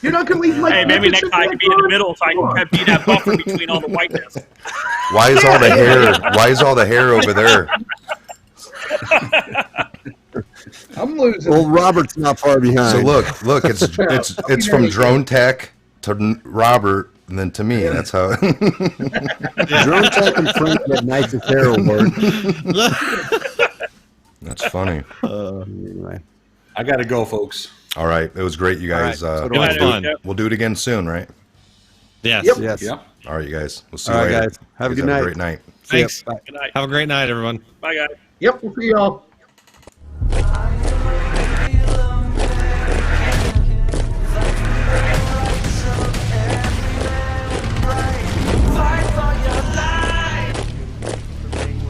D: You're not going to leave Mike
H: Hey, maybe next
D: Nicholson
H: time I can be in the
D: back
H: middle so I can be that buffer between all the whiteness.
C: Why is all the hair? Why is all the hair over there?
D: on? I'm losing.
G: Well, Robert's not far behind.
C: So look, it's from Drone Tech to Robert and then to me. That's how.
G: Drone Tech and Frank get nicest hair award.
C: That's funny.
G: Anyway.
F: I got to go, folks.
C: All right, it was great, you guys.
G: so do
E: It
G: I.
E: was fun.
C: We'll do it again soon, right?
E: Yes.
D: Yep.
G: Yes.
F: Yep.
C: All right, you guys. We'll see
G: All
C: you
G: right,
C: later.
G: guys. Have a
C: You
G: good
C: guys
G: night.
C: Great night.
G: See ya.
E: Thanks.
G: Bye.
H: Good night.
E: Have a great night, everyone.
H: Bye, guys.
D: Yep, we'll see y'all.